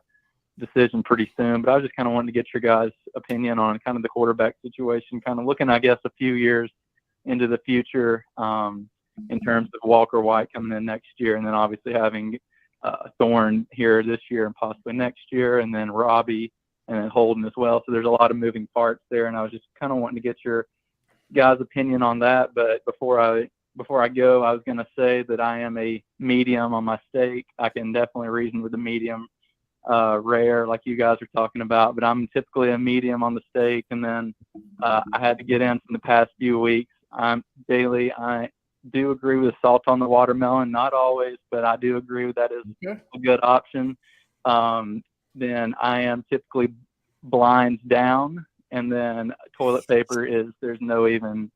decision pretty soon, but I was just kind of wanting to get your guys' opinion on kind of the quarterback situation, kind of looking, I guess, a few years into the future in terms of Walker White coming in next year, and then obviously having Thorne here this year and possibly next year, and then Robbie and then Holden as well. So there's a lot of moving parts there, and I was just kind of wanting to get your guys' opinion on that. But before I go, I was going to say that I am a medium on my steak. I can definitely reason with the medium rare like you guys are talking about, but I'm typically a medium on the steak. And then I had to get in from the past few weeks. I do agree with salt on the watermelon, not always, but I do agree that is a good option. Then I am typically blinds down, and then toilet paper there's no even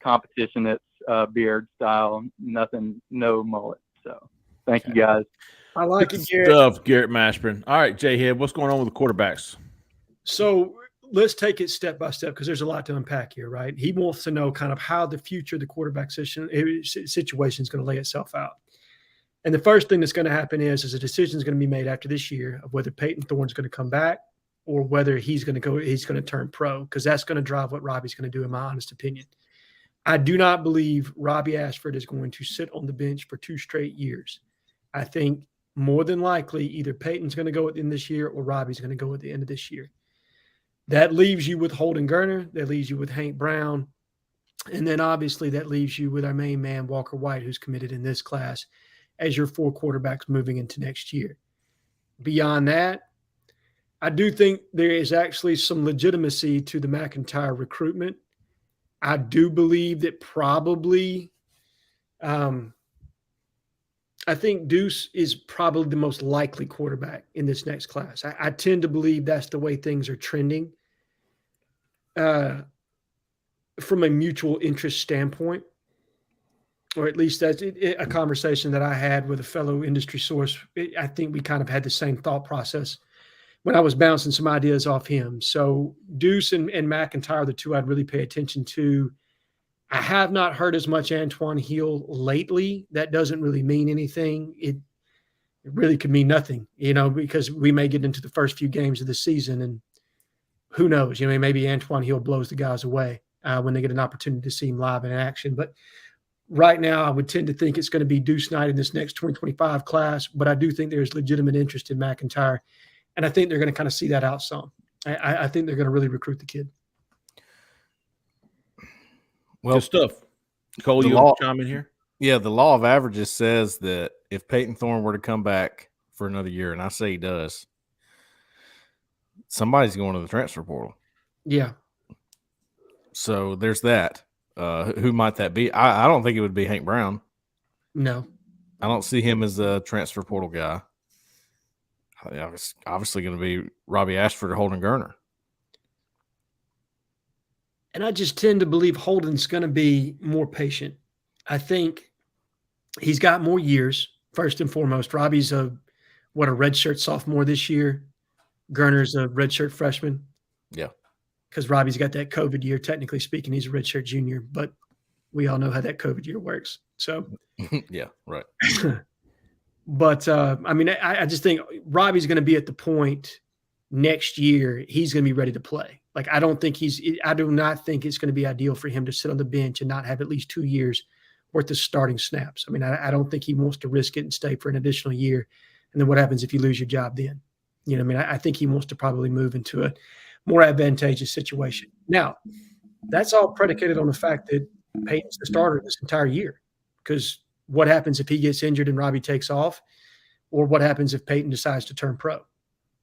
competition. It's beard style, nothing, no mullet. So Thank you, guys. I like Good it, Garrett. stuff, Garrett Mashburn. All right, Jhead, what's going on with the quarterbacks? So let's take it step by step because there's a lot to unpack here, right? He wants to know kind of how the future of the quarterback situation is going to lay itself out. And the first thing that's going to happen is a decision is going to be made after this year of whether Peyton Thorne's going to come back or whether he's going to turn pro, because that's going to drive what Robbie's going to do, in my honest opinion. I do not believe Robbie Ashford is going to sit on the bench for 2 straight years. I think more than likely either Peyton's going to go at the end of this year or Robbie's going to go at the end of this year. That leaves you with Holden Gerner. That leaves you with Hank Brown. And then obviously that leaves you with our main man, Walker White, who's committed in this class, as your 4 quarterbacks moving into next year. Beyond that, I do think there is actually some legitimacy to the McIntyre recruitment. I do believe that probably I think Deuce is probably the most likely quarterback in this next class. I tend to believe that's the way things are trending from a mutual interest standpoint, or at least that's a conversation that I had with a fellow industry source. I think we kind of had the same thought process when I was bouncing some ideas off him. So Deuce and McIntyre are the two I'd really pay attention to. I have not heard as much Antoine Hill lately. That doesn't really mean anything. It really could mean nothing, because we may get into the first few games of the season and who knows, maybe Antoine Hill blows the guys away when they get an opportunity to see him live in action. But right now I would tend to think it's going to be Deuce Knight in this next 2025 class, but I do think there's legitimate interest in McIntyre, and I think they're going to kind of see that out some. I think they're going to really recruit the kid. Well, good stuff. Cole, you want to chime in here? Yeah, the law of averages says that if Peyton Thorne were to come back for another year, and I say he does, somebody's going to the transfer portal. Yeah. So there's that. Who might that be? I don't think it would be Hank Brown. No. I don't see him as a transfer portal guy. It's obviously going to be Robbie Ashford or Holden Gerner. And I just tend to believe Holden's going to be more patient. I think he's got more years, first and foremost. Robbie's a redshirt sophomore this year. Gerner's a redshirt freshman. Yeah. Because Robbie's got that COVID year. Technically speaking, he's a redshirt junior, but we all know how that COVID year works. So, yeah, right. But, I just think Robbie's going to be at the point next year he's going to be ready to play. Like, I do not think it's going to be ideal for him to sit on the bench and not have at least 2 years worth of starting snaps. I don't think he wants to risk it and stay for an additional year. And then what happens if you lose your job then? I think he wants to probably move into a more advantageous situation. Now, that's all predicated on the fact that Peyton's the starter this entire year. Because what happens if he gets injured and Robbie takes off? Or what happens if Peyton decides to turn pro?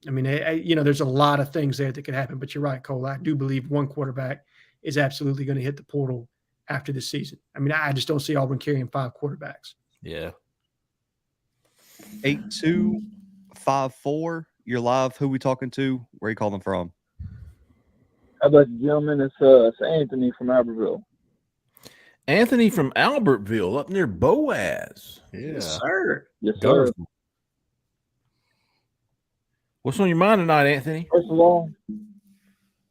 There's a lot of things there that could happen, but you're right, Cole. I do believe one quarterback is absolutely going to hit the portal after this season. I just don't see Auburn carrying 5 quarterbacks. Yeah. 8254. You're live. Who we talking to? Where are you calling from? How about you, gentlemen? It's Anthony from Albertville. Anthony from Albertville, up near Boaz. Yeah. Yes, sir. Yes, sir. What's on your mind tonight, Anthony? First of all,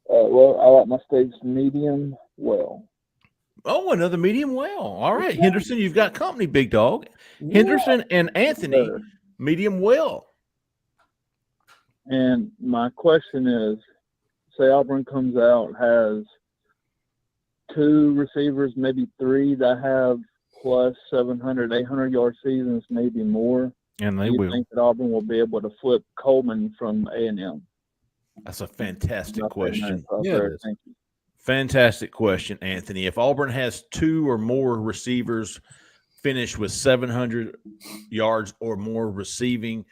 I like my steaks medium well. Oh, another medium well. All right, Henderson, you've got company, big dog. Henderson and Anthony, medium well. And my question is, say Auburn comes out, has 2 receivers, maybe 3 that have plus 700, 800-yard seasons, maybe more. And they Do you will. think that Auburn will be able to flip Coleman from A&M? That's a fantastic question. Yeah, Thank you. Fantastic question, Anthony. If Auburn has 2 or more receivers finish with 700 yards or more receiving,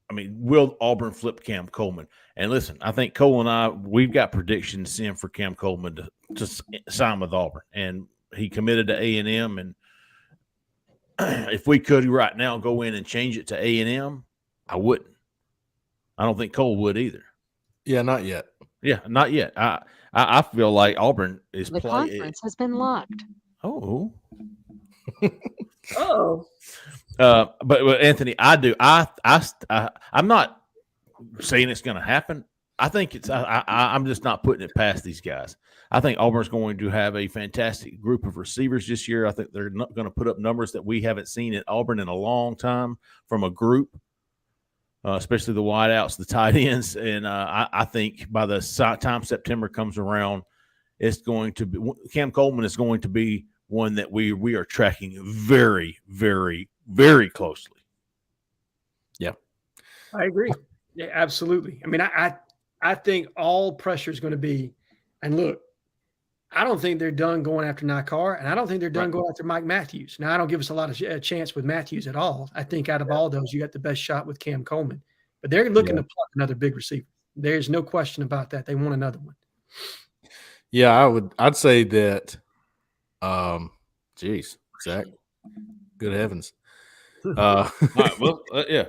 will Auburn flip Cam Coleman? And listen, I think Cole and I, we've got predictions in for Cam Coleman to sign with Auburn. And he committed to A&M, and if we could right now go in and change it to A&M, I wouldn't. I don't think Cole would either. Yeah, not yet. Yeah, not yet. I feel like Auburn is The conference has been locked. Oh. Oh, But Anthony, I'm not saying it's going to happen. I think I'm just not putting it past these guys. I think Auburn's going to have a fantastic group of receivers this year. I think they're not going to put up numbers that we haven't seen at Auburn in a long time from a group, especially the wideouts, the tight ends. And I think by the time September comes around, it's going to be Cam Coleman is going to be one that we are tracking very, very, very closely. Yeah, I agree. Yeah, absolutely. I mean, I think all pressure is going to be, and look, I don't think they're done going after Nakar, and I don't think they're done going after Mike Matthews. Now, I don't give us a lot of chance with Matthews at all. I think out of all those, you got the best shot with Cam Coleman. But they're looking to pluck another big receiver. There's no question about that. They want another one. Yeah, I'd say that. Geez, Zach, good heavens. All right, well, yeah.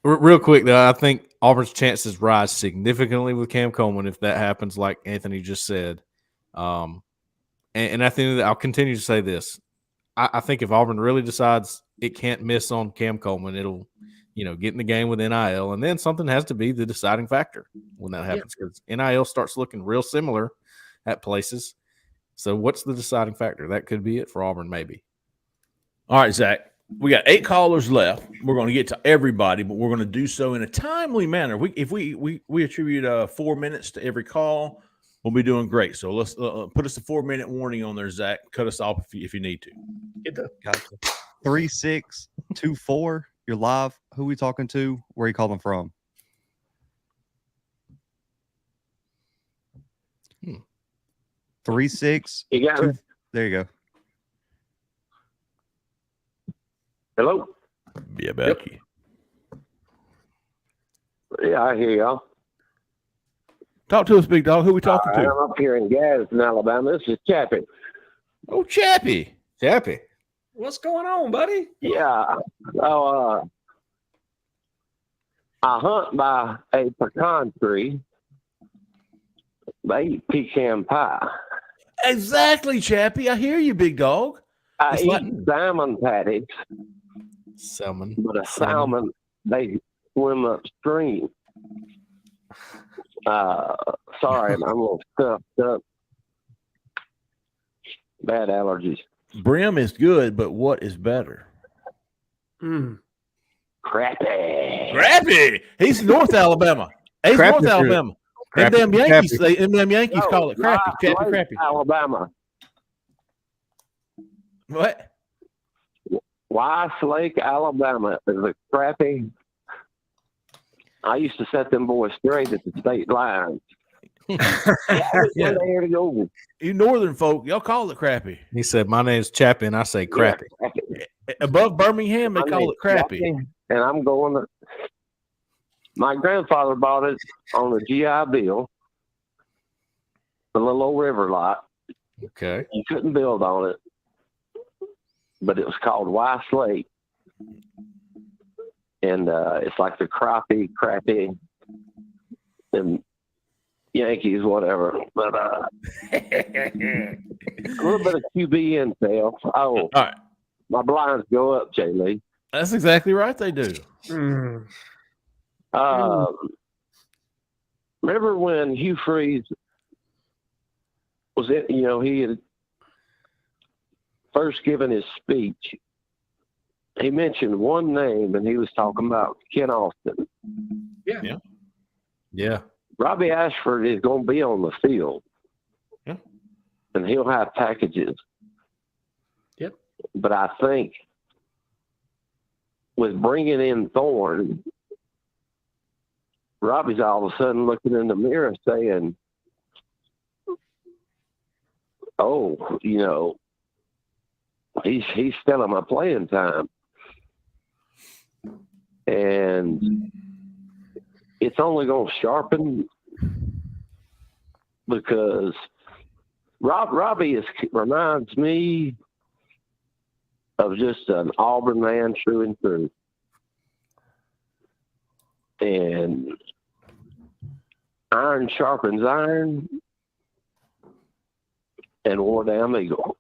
Real quick though, I think Auburn's chances rise significantly with Cam Coleman if that happens, like Anthony just said. And I think that I'll continue to say this. I think if Auburn really decides it can't miss on Cam Coleman, it'll, get in the game with NIL, and then something has to be the deciding factor when that happens because NIL starts looking real similar at places. So what's the deciding factor? That could be it for Auburn, maybe. All right, Zach. We got 8 callers left. We're going to get to everybody, but we're going to do so in a timely manner. If we attribute 4 minutes to every call, we'll be doing great. So let's put us a 4-minute warning on there, Zach. Cut us off if you need to. Gotcha. 3624. You're live. Who we talking to? Where are you calling from? 36. You got it. There you go. Hello? Yeah, Becky. Yeah, I hear y'all. Talk to us, big dog. Who we talking to? I'm up here in Gadsden, Alabama. This is Chappie. Oh, Chappie. Chappie. What's going on, buddy? Yeah. So, I hunt by a pecan tree. They eat pecan pie. Exactly, Chappie. I hear you, big dog. I It's eat like- salmon patties, Salmon. but a salmon, they swim upstream. Sorry, I'm a little stuffed up. Bad allergies. Brim is good, but what is better? Crappy. Crappy. He's North Alabama. He's Crappy North fruit. Alabama. Crappy. Them damn Yankees call it crappy. Chappie, Lake, crappy. Alabama. What? Weiss Lake, Alabama is a crappy. I used to set them boys straight at the state line. Yeah. There to go. You northern folk, y'all call it crappy. He said, "My name's Chappie," and I say crappy. Yeah, Above Birmingham, they My call name's it crappy. Chappie, and I'm going to. My grandfather bought it on a GI Bill, the little old river lot. Okay. You couldn't build on it, but it was called Weiss Lake. And it's like the crappie, and Yankees, whatever. But a little bit of QB intel. Oh, All right. my blinds go up, Jay Lee. That's exactly right. They do. Remember when Hugh Freeze was it? He had first given his speech. He mentioned one name, and he was talking about Ken Austin. Yeah. Robbie Ashford is going to be on the field. Yeah. And he'll have packages. Yep. But I think with bringing in Thorne, Robbie's all of a sudden looking in the mirror saying, oh, he's still on my playing time. And it's only going to sharpen because Robbie reminds me of just an Auburn man true and true. And iron sharpens iron and war damn eagle.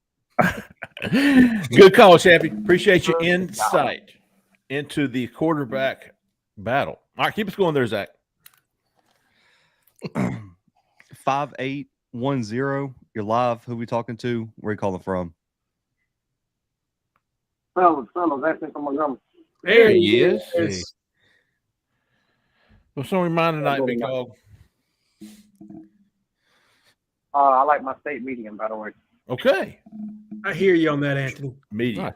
Good call, champion. Appreciate your insight into the quarterback battle. All right, keep us going there, Zach. 5810. You're live. Who we talking to? Where you calling from? Fellas, actually from Montgomery. There he is. Hey. What's on your mind tonight, big dog? I like my state medium, by the way. Okay. I hear you on that, Anthony. Medium. Right.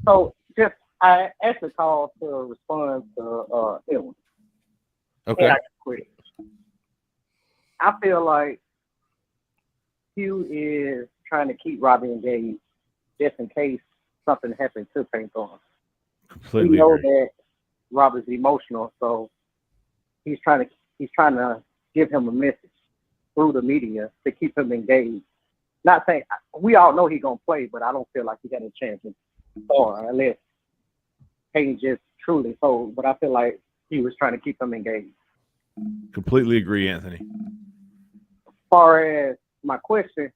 So I actually called to respond to Edwin. Okay. Quick. I feel like Hugh is trying to keep Robbie engaged just in case something happens to Pinkston. Completely We know agree. that Robbie's emotional, so he's trying to give him a message through the media to keep him engaged. Not saying we all know he's gonna play, but I don't feel like he got a chance to score unless Hayden just truly sold. But I feel like he was trying to keep him engaged. Completely agree, Anthony. As far as my question,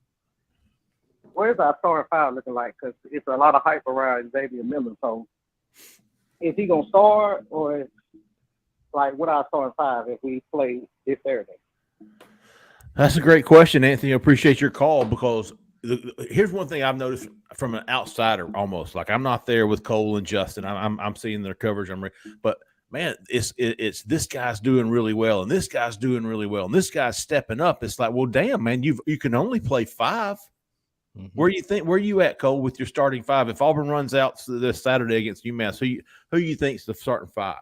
where's our starting five looking like? Because it's a lot of hype around Xavier Miller. So is he gonna start, or like what our starting five if we play this Saturday? That's a great question, Anthony. I appreciate your call because here's one thing I've noticed from an outsider, almost like I'm not there with Cole and Justin. I'm seeing their coverage. But man, it's this guy's doing really well, and this guy's doing really well, and this guy's stepping up. It's like, well, damn, man, you can only play 5. Mm-hmm. Where you at, Cole, with your starting 5? If Auburn runs out this Saturday against UMass, who you think's the starting 5?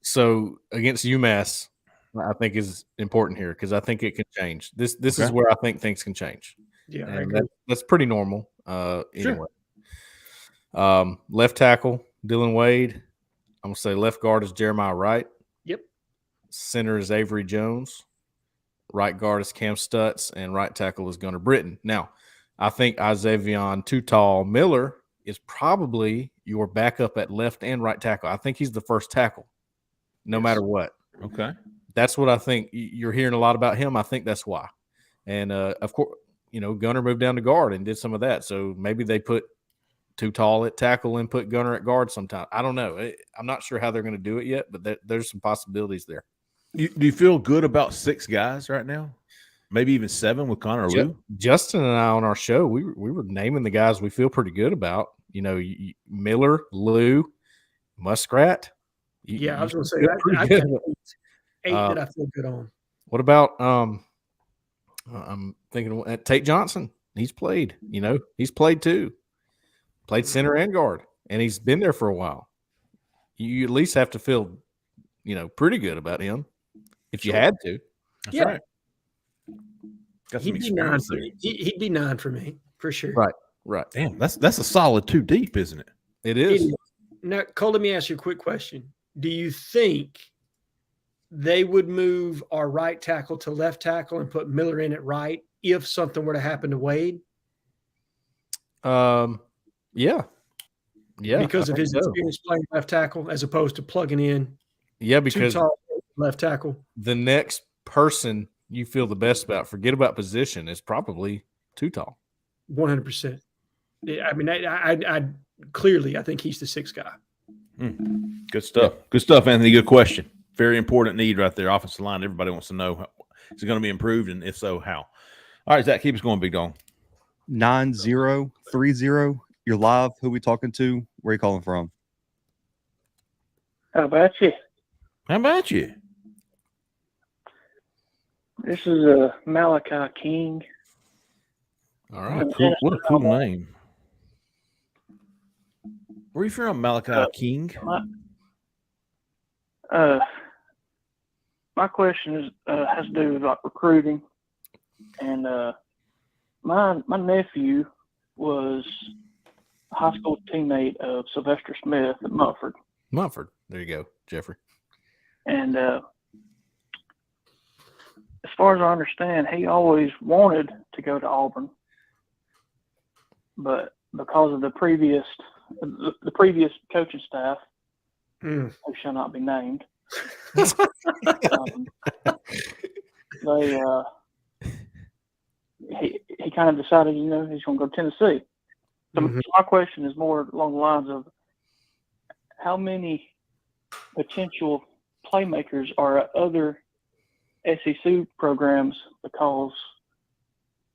So against UMass, I think is important here because I think it can change. This is where I think things can change. Yeah, I And agree. that's pretty normal. Anyway, left tackle Dylan Wade. I'm gonna say left guard is Jeremiah Wright. Yep. Center is Avery Jones. Right guard is Cam Stutz, and right tackle is Gunnar Britton. Now, I think Isavion Too-Tall Miller is probably your backup at left and right tackle. I think he's the first tackle, no matter what. Okay. That's what I think. You're hearing a lot about him. I think that's why. And of course, Gunnar moved down to guard and did some of that. So maybe they put Too-Tall at tackle and put Gunnar at guard sometime. I don't know. I'm not sure how they're going to do it yet, but there's some possibilities there. Do you feel good about 6 guys right now? Maybe even 7 with Connor Lou? Justin and I on our show, we were naming the guys we feel pretty good about. Miller, Lou, Muskrat. I was going to say feel pretty good. that. 8 that I feel good on. What about I'm thinking Tate Johnson. He's played. He's played too. Played center and guard, and he's been there for a while. You at least have to feel, pretty good about him if you had to. That's right. Got some He'd be 9 experience for there. me. He'd be 9 for me for sure. Right. Damn, that's a solid 2 deep, isn't it? It is. Now, Cole, let me ask you a quick question. Do you think they would move our right tackle to left tackle and put Miller in at right if something were to happen to Wade? Yeah. Because of his experience playing left tackle as opposed to plugging in because Too-Tall left tackle. the next person you feel the best about, forget about position, is probably Too-Tall. 100%. I mean, I clearly, I think he's the 6th guy. Good stuff. Good stuff, Anthony. Good question. Very important need right there. Offensive line. Everybody wants to know, is it going to be improved? And if so, how? All right, Zach, keep us going, big dog. 9030. You're live. Who we talking to? Where you calling from? How about you? How about you? This is Malachi King. All right. What a cool name. Where are you from, Malachi King? My question has to do with recruiting, and my nephew was a high school teammate of Sylvester Smith at Mumford. There you go, Jeffrey. And as far as I understand, he always wanted to go to Auburn, but because of the previous coaching staff, who shall not be named, he kind of decided, he's going to go to Tennessee. So my question is more along the lines of how many potential playmakers are at other SEC programs because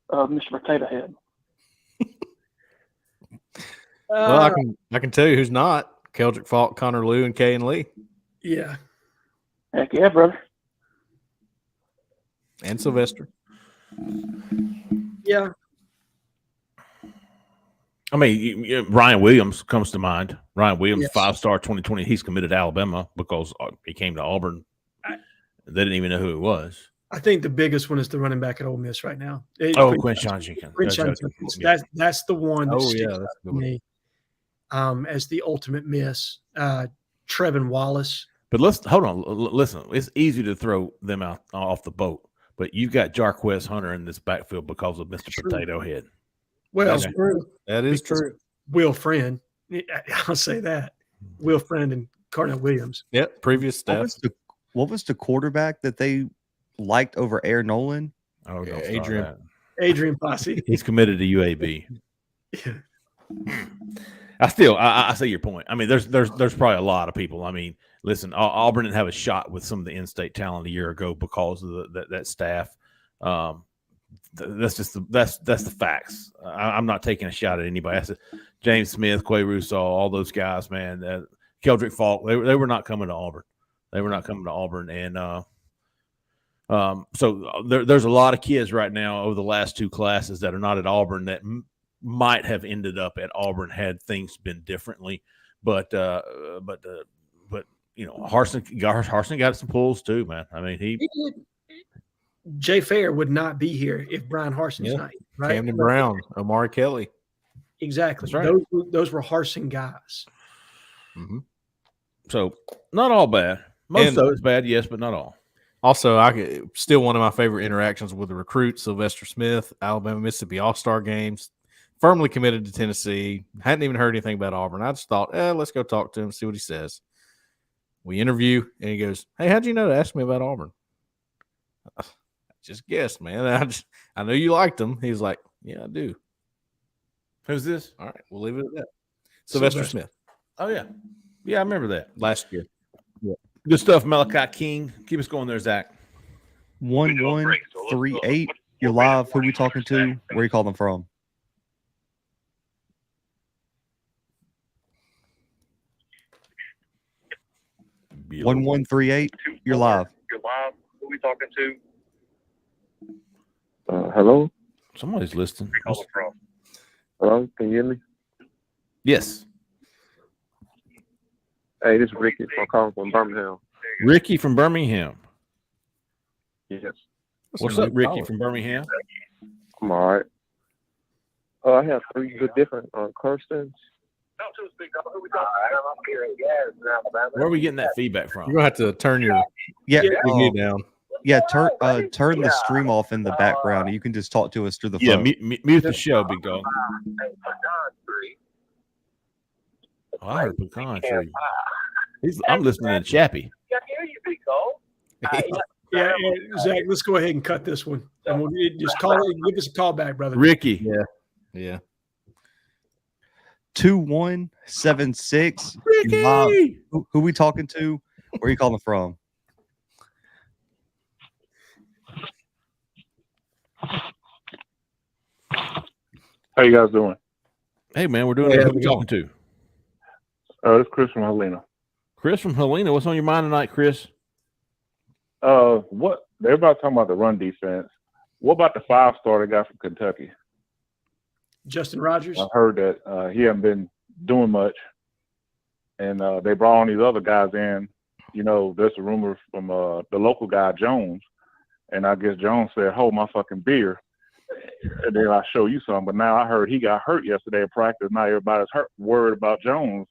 of Mr. Potato Head? Well, I can tell you who's not. Keldrick Falk, Connor Liu, and Kay and Lee. Yeah. Heck yeah, brother. And Sylvester. Yeah. I mean, Ryan Williams comes to mind. Ryan Williams, Yes. 5-star 2020. He's committed to Alabama because he came to Auburn. They didn't even know who it was. I think the biggest one is the running back at Ole Miss right now. Quinshon Jenkins. Quinshon Jenkins. That's the one that sticks that's out a to good one. me as the ultimate miss. Trevin Wallace. But let's hold on. Listen, it's easy to throw them out off the boat, but you've got Jarquez Hunter in this backfield because of Mr. True. Potato Head. Well, Okay. That is true. Will Friend. I'll say that. Will Friend and Cardinal Williams. Yep. Previous What staff. what was the quarterback that they liked over Air Nolan? Oh, don't start Adrian. that. Adrian Posse. He's committed to UAB. Yeah. I see your point. I mean, there's probably a lot of people. I mean, listen, Auburn didn't have a shot with some of the in-state talent a year ago because of that staff. That's just that's the facts. I'm not taking a shot at anybody. That's James Smith, Quay Rousseau, all those guys, man. Keldrick Falk, they were not coming to Auburn. They were not coming to Auburn, and so there's a lot of kids right now over the last two classes that are not at Auburn that might have ended up at Auburn had things been differently. But Harsin got some pulls too, man. I mean, he did. Jay Fair would not be here if Brian Harson's not here, right? Camden Brown, Omari Kelly. Exactly. That's right. Those were Harsin guys. Mm-hmm. So not all bad. Most of it's bad, yes, but not all. Also, still one of my favorite interactions with the recruit, Sylvester Smith, Alabama, Mississippi All-Star games, firmly committed to Tennessee. Hadn't even heard anything about Auburn. I just thought, let's go talk to him, see what he says. We interview, and he goes, "Hey, how'd you know to ask me about Auburn?" I just guessed, man. I know you liked him. He's like, "Yeah, I do." Who's this? All right, we'll leave it at that. Sylvester Smith. Oh, yeah. Yeah, I remember that. Last year. Yeah. Good stuff, Malachi King. Keep us going there, Zach. 1138. You're live. Who we talking to? Where you calling from? Beautiful. 1138. You're live. You're live. Who we talking to? Hello? Somebody's listening. Where you calling from? Hello? Can you hear me? Yes. Hey, this is Ricky. I'm calling from Birmingham. Ricky from Birmingham. Yes. What's up, Ricky from Birmingham? I'm all right. I have three good different Kirstens. Where are we getting that feedback from? You're going to have to turn your TV down. Yeah, turn the stream off in the background. You can just talk to us through the phone. Mute the show, big dog. Oh, I heard pecan tree. I'm listening to Chappie. Yeah, Zach, let's go ahead and cut this one. And we'll just give us a call back, brother. Ricky. Yeah. 2176. Ricky. Who we talking to? Where you calling from? How you guys doing? Hey, man, we're doing it. Who we talking to? It's Chris from Helena. Chris from Helena. What's on your mind tonight, Chris? What everybody talking about the run defense? What about the 5-star they got from Kentucky? Justin Rogers. I heard that he hasn't been doing much, and they brought on these other guys in. You know, there's a rumor from the local guy Jones, and I guess Jones said, "Hold my fucking beer," and then I show you some. But now I heard he got hurt yesterday at practice. Now everybody's worried about Jones.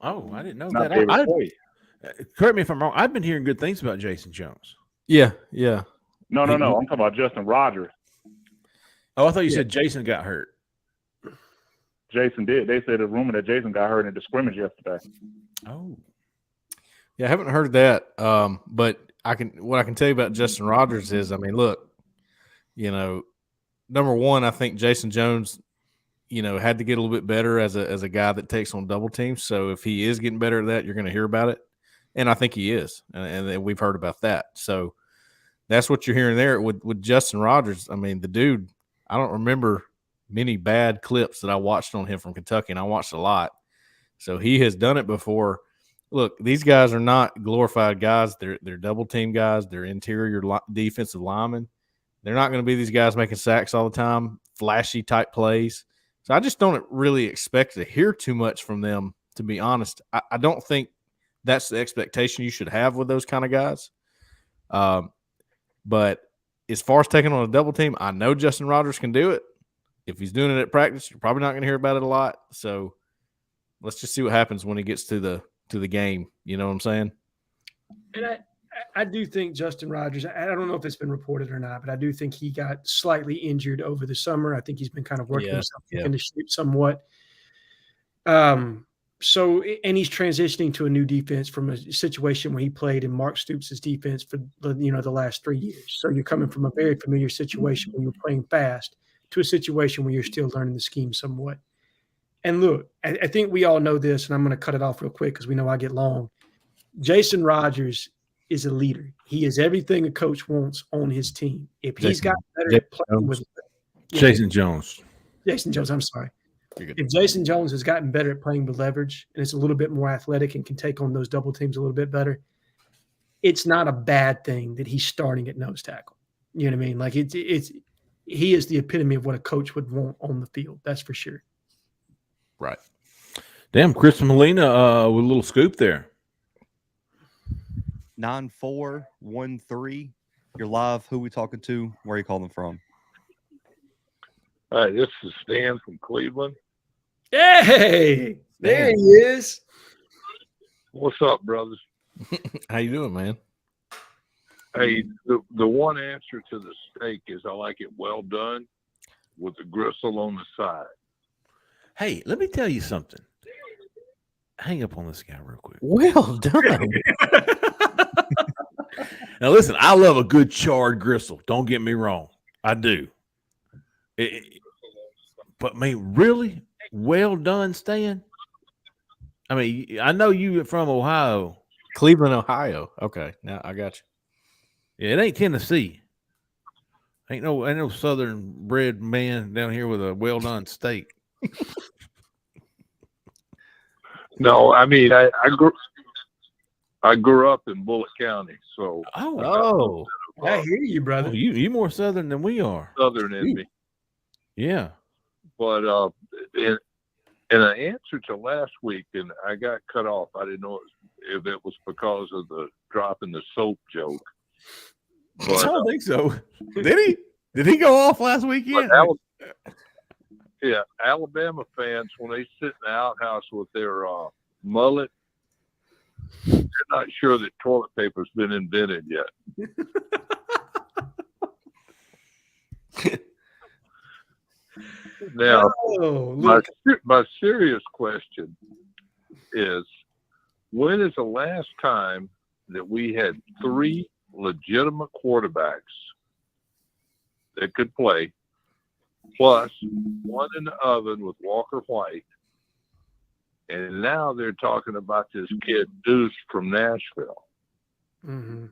Oh, I didn't know Not that. being able to play. Correct me if I'm wrong. I've been hearing good things about Jason Jones. Yeah. No. I'm talking about Justin Rogers. Oh, I thought you said Jason got hurt. Jason did. They said a rumor that Jason got hurt in the scrimmage yesterday. Oh. Yeah, I haven't heard that. But what I can tell you about Justin Rogers is, I mean, look, you know, number one, I think Jason Jones, had to get a little bit better as a guy that takes on double teams. So if he is getting better at that, you're going to hear about it. And I think he is. And we've heard about that. So that's what you're hearing there with Justin Rogers. I mean, the dude, I don't remember many bad clips that I watched on him from Kentucky, and I watched a lot. So he has done it before. Look, these guys are not glorified guys. They're double team guys. They're interior defensive linemen. They're not going to be these guys making sacks all the time, flashy type plays. So I just don't really expect to hear too much from them, to be honest. I don't think that's the expectation you should have with those kind of guys. But as far as taking on a double team, I know Justin Rogers can do it. If he's doing it at practice, you're probably not going to hear about it a lot. So let's just see what happens when he gets to the game. You know what I'm saying? And I do think Justin Rogers, I don't know if it's been reported or not, but I do think he got slightly injured over the summer. I think he's been kind of working himself into shape somewhat. So, and he's transitioning to a new defense from a situation where he played in Mark Stoops' defense for the last 3 years. So you're coming from a very familiar situation where you're playing fast to a situation where you're still learning the scheme somewhat. And look, I think we all know this, and I'm going to cut it off real quick because we know I get long. Jason Rogers is a leader. He is everything a coach wants on his team. If he's got better at playing with Jason Jones, I'm sorry. If Jason Jones has gotten better at playing with leverage and is a little bit more athletic and can take on those double teams a little bit better, it's not a bad thing that he's starting at nose tackle. You know what I mean? Like he is the epitome of what a coach would want on the field. That's for sure. Right. Damn, Chris Molina with a little scoop there. 9413. You're live. Who we talking to? Where are you calling from? This is Stan from Cleveland. Hey, there he is. What's up, brothers? How you doing, man? Hey, the one answer to the steak is I like it well done with the gristle on the side. Hey, let me tell you something. Hang up on this guy real quick. Well done. Now, listen, I love a good charred gristle. Don't get me wrong. I do. But, man, really well done, Stan. I mean, I know you from Ohio. Cleveland, Ohio. Okay, now I got you. Yeah, it ain't Tennessee. Ain't no southern bred man down here with a well done steak. No, I mean I grew up in Bullitt County, so I hear you, brother. Oh, you more southern than we are. Southern in me. Yeah. But in an answer to last week, and I got cut off. I didn't know if it was because of the dropping the soap joke. But, I don't think so. Did he? Did he go off last weekend? Alabama fans, when they sit in the outhouse with their mullet, they're not sure that toilet paper's been invented yet. Now, my serious question is, when is the last time that we had 3 legitimate quarterbacks that could play, plus one in the oven with Walker White, and now they're talking about this kid Deuce from Nashville? Mm-hmm.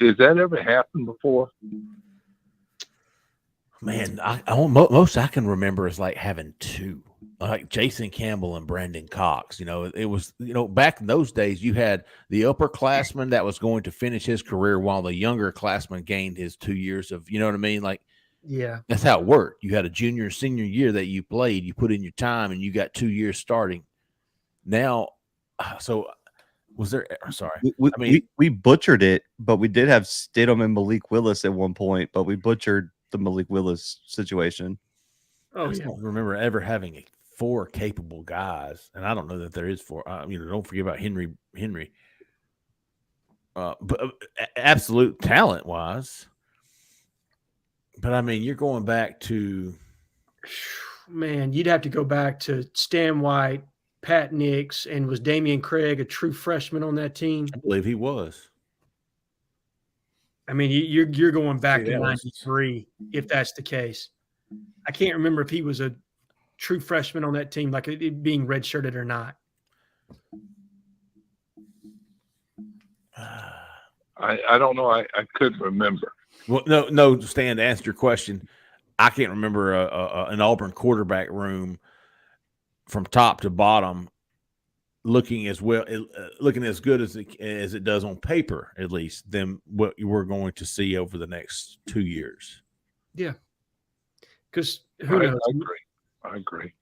Has that ever happened before? Man, most I can remember is like having 2, like Jason Campbell and Brandon Cox. You know, it was, back in those days, you had the upperclassman that was going to finish his career while the younger classman gained his 2 years of, you know what I mean? Like, yeah, that's how it worked. You had a junior, senior year that you played, you put in your time, and you got 2 years starting. Now, so was there? Sorry, we butchered it, but we did have Stidham and Malik Willis at one point, but we butchered the Malik Willis situation. I don't remember ever having 4 capable guys, and I don't know that there is 4. Don't forget about Henry. But absolute talent wise, but I mean, you're going back to, man, you'd have to go back to Stan White, Pat Nix, and was Damian Craig a true freshman on that team? I believe he was. I mean, you're going back See, to that was- '93 if that's the case. I can't remember if he was a true freshman on that team, like it being redshirted or not. I don't know. I couldn't remember. Well, no, Stan, to answer your question, I can't remember an Auburn quarterback room from top to bottom looking as well, looking as good as it does on paper, at least, than what we're going to see over the next 2 years. Yeah, because who knows? I agree.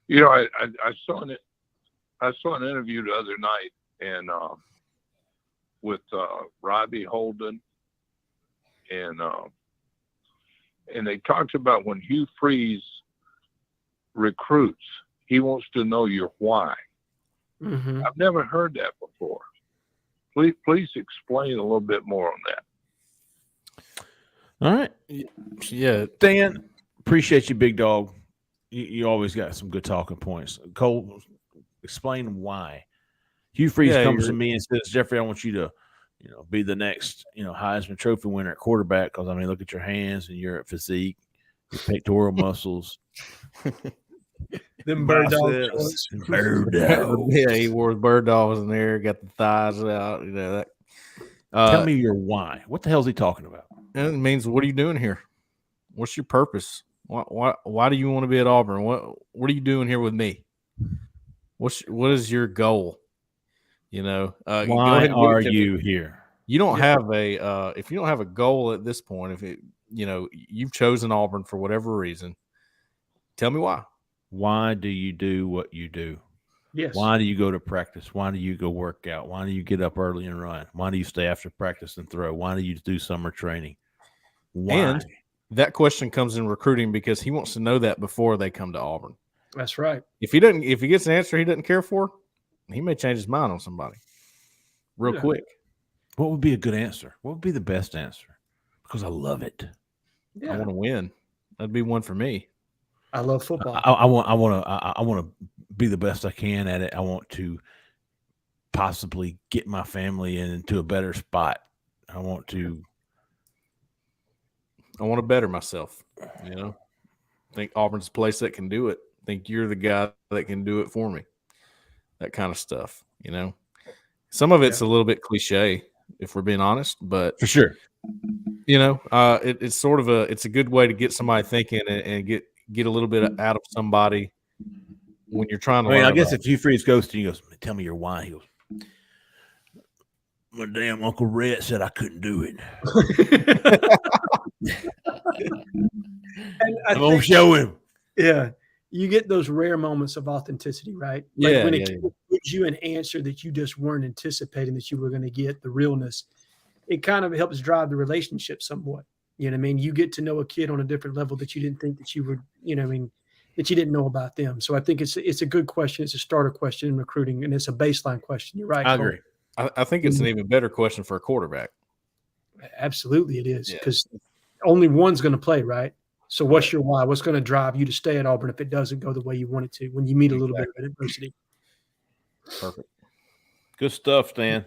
You know, I saw an interview the other night and with Robbie Holden and they talked about when Hugh Freeze recruits, he wants to know your why. Mm-hmm. I've never heard that before. Please explain a little bit more on that. All right. Yeah. Dan, appreciate you, big dog. You always got some good talking points. Cole, explain why. Hugh Freeze comes to me and says, Jeffrey, I want you to, be the next, Heisman Trophy winner at quarterback because, look at your hands and your physique, your pectoral muscles. Them bird dog biceps, bird dog. Yeah, he wore bird dogs in there, got the thighs out. That. Tell me your why. What the hell is he talking about? It means, what are you doing here? What's your purpose? Why do you want to be at Auburn? What are you doing here with me? What is your goal? Why are you here? You don't have a if you don't have a goal at this point, if it you've chosen Auburn for whatever reason, tell me why. Why do you do what you do? Yes. Why do you go to practice? Why do you go work out? Why do you get up early and run? Why do you stay after practice and throw? Why do you do summer training? Why? And that question comes in recruiting because he wants to know that before they come to Auburn. That's right. If he gets an answer he doesn't care for, he may change his mind on somebody real quick. What would be a good answer? What would be the best answer? Because I love it. Yeah. I want to win. That'd be one for me. I love football. I want to be the best I can at it. I want to possibly get my family into a better spot. I want to better myself. I think Auburn's a place that can do it. I think you're the guy that can do it for me. That kind of stuff. Some of it's a little bit cliche, if we're being honest, but for sure, it's sort of it's a good way to get somebody thinking and get a little bit out of somebody when you're trying to. I guess if Hugh Freeze goes to you, he goes, tell me your why. He goes, my damn Uncle Rhett said I couldn't do it. I'm gonna show him. Yeah. You get those rare moments of authenticity, right? When a kid gives you an answer that you just weren't anticipating that you were going to get, the realness, it kind of helps drive the relationship somewhat. You know what I mean? You get to know a kid on a different level that you didn't think that you would, that you didn't know about them. So I think it's a good question. It's a starter question in recruiting, and it's a baseline question. You're right. I agree. I think it's an even better question for a quarterback. Absolutely it is, because only one's going to play, right? So what's your why? What's going to drive you to stay at Auburn if it doesn't go the way you want it to when you meet a little bit of adversity? Perfect. Good stuff, Stan.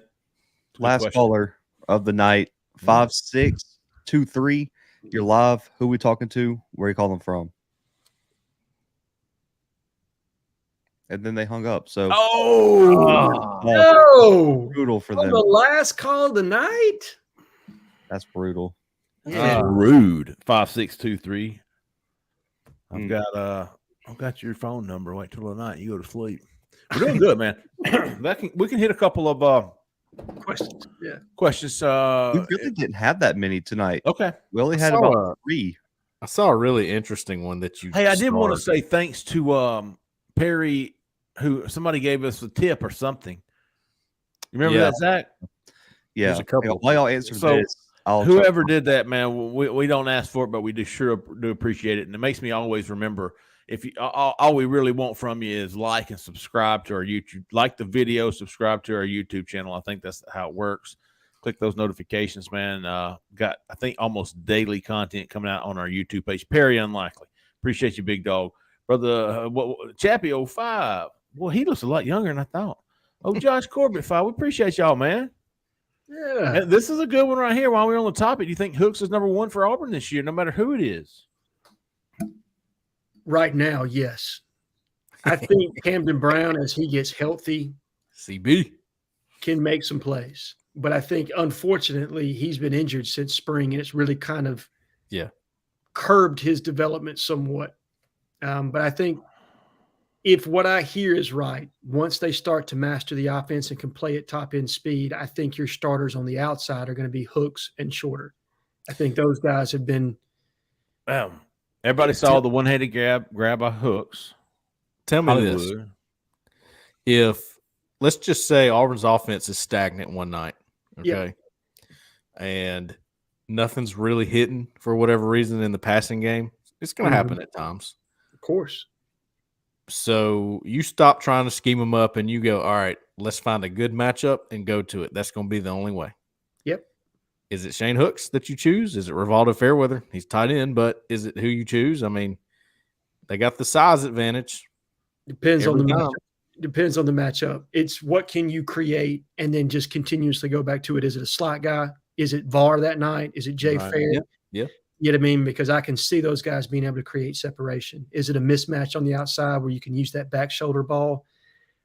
Last caller of the night, 5623. You're live. Who we talking to? Where you calling from? And then they hung up. So no, brutal for them. The last call of the night. That's brutal. Rude. 5623. I've got your phone number. Wait till the night you go to sleep. We're doing good, man. We can hit a couple of questions. Yeah. Questions. We really didn't have that many tonight. Okay. We only had about 3. I saw a really interesting one that you. Hey, I did want to say thanks to Perry, who somebody gave us a tip or something. You remember that, Zach? Yeah. There's a couple. While y'all answer this, whoever did that, man, we don't ask for it, but we do appreciate it, and it makes me always remember. If you all we really want from you is like and subscribe to our YouTube, like the video, subscribe to our YouTube channel. I think that's how it works. Click those notifications, man. Got I think almost daily content coming out on our YouTube page. Perry Unlikely, appreciate you, big dog, brother. Chappie 05. Well, he looks a lot younger than I thought. Oh, Josh Corbett 5. We appreciate y'all, man. Yeah. And this is a good one right here. While we're on the topic, do you think Hooks is number one for Auburn this year, no matter who it is? Right now, yes. I think Camden Brown, as he gets healthy, CB can make some plays. But I think, unfortunately, he's been injured since spring, and it's really kind of curbed his development somewhat. But I think if what I hear is right, once they start to master the offense and can play at top end speed, I think your starters on the outside are going to be Hooks and Shorter. I think those guys have been. Everybody saw the one-handed grab by Hooks. Tell me Hollywood. this. If, let's just say Auburn's offense is stagnant one night, okay, and nothing's really hitting for whatever reason in the passing game, it's going to happen at times. Of course. So you stop trying to scheme them up and you go, all right, let's find a good matchup and go to it. That's going to be the only way. Yep. Is it Shane Hooks that you choose? Is it Rivaldo Fairweather? He's tight end, but is it who you choose? I mean, they got the size advantage. Depends on the matchup. Depends on the matchup. It's what can you create and then just continuously go back to it. Is it a slot guy? Is it VAR that night? Is it Jay Fair? Yeah. You know what I mean? Because I can see those guys being able to create separation. Is it a mismatch on the outside where you can use that back shoulder ball?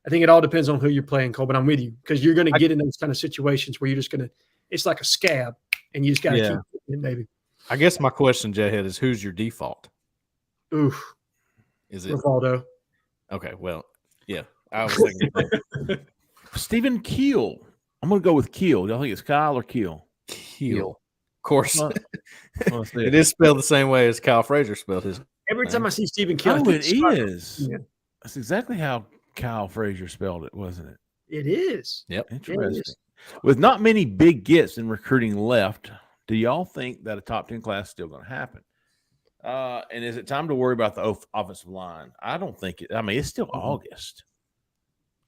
I think it all depends on who you're playing, Cole, but I'm with you because you're going to get in those kind of situations where you're just going to – it's like a scab, and you just got to keep it, baby. I guess my question, Jhead, is who's your default? Oof. Is it Rivaldo? Okay, well, yeah. I was thinking Stephen Keel. I'm going to go with Keel. Y'all think it's Kyle or Keel? Keel. Of course. It it is spelled the same way as Kyle Frazier spelled his. Every time I see Stephen Keel, it is. Yeah. That's exactly how Kyle Frazier spelled it, wasn't it? It is. Yep. Interesting. With not many big gets in recruiting left, do y'all think that a top 10 class is still going to happen? And is it time to worry about the offensive line? I don't think it. I mean, it's still August.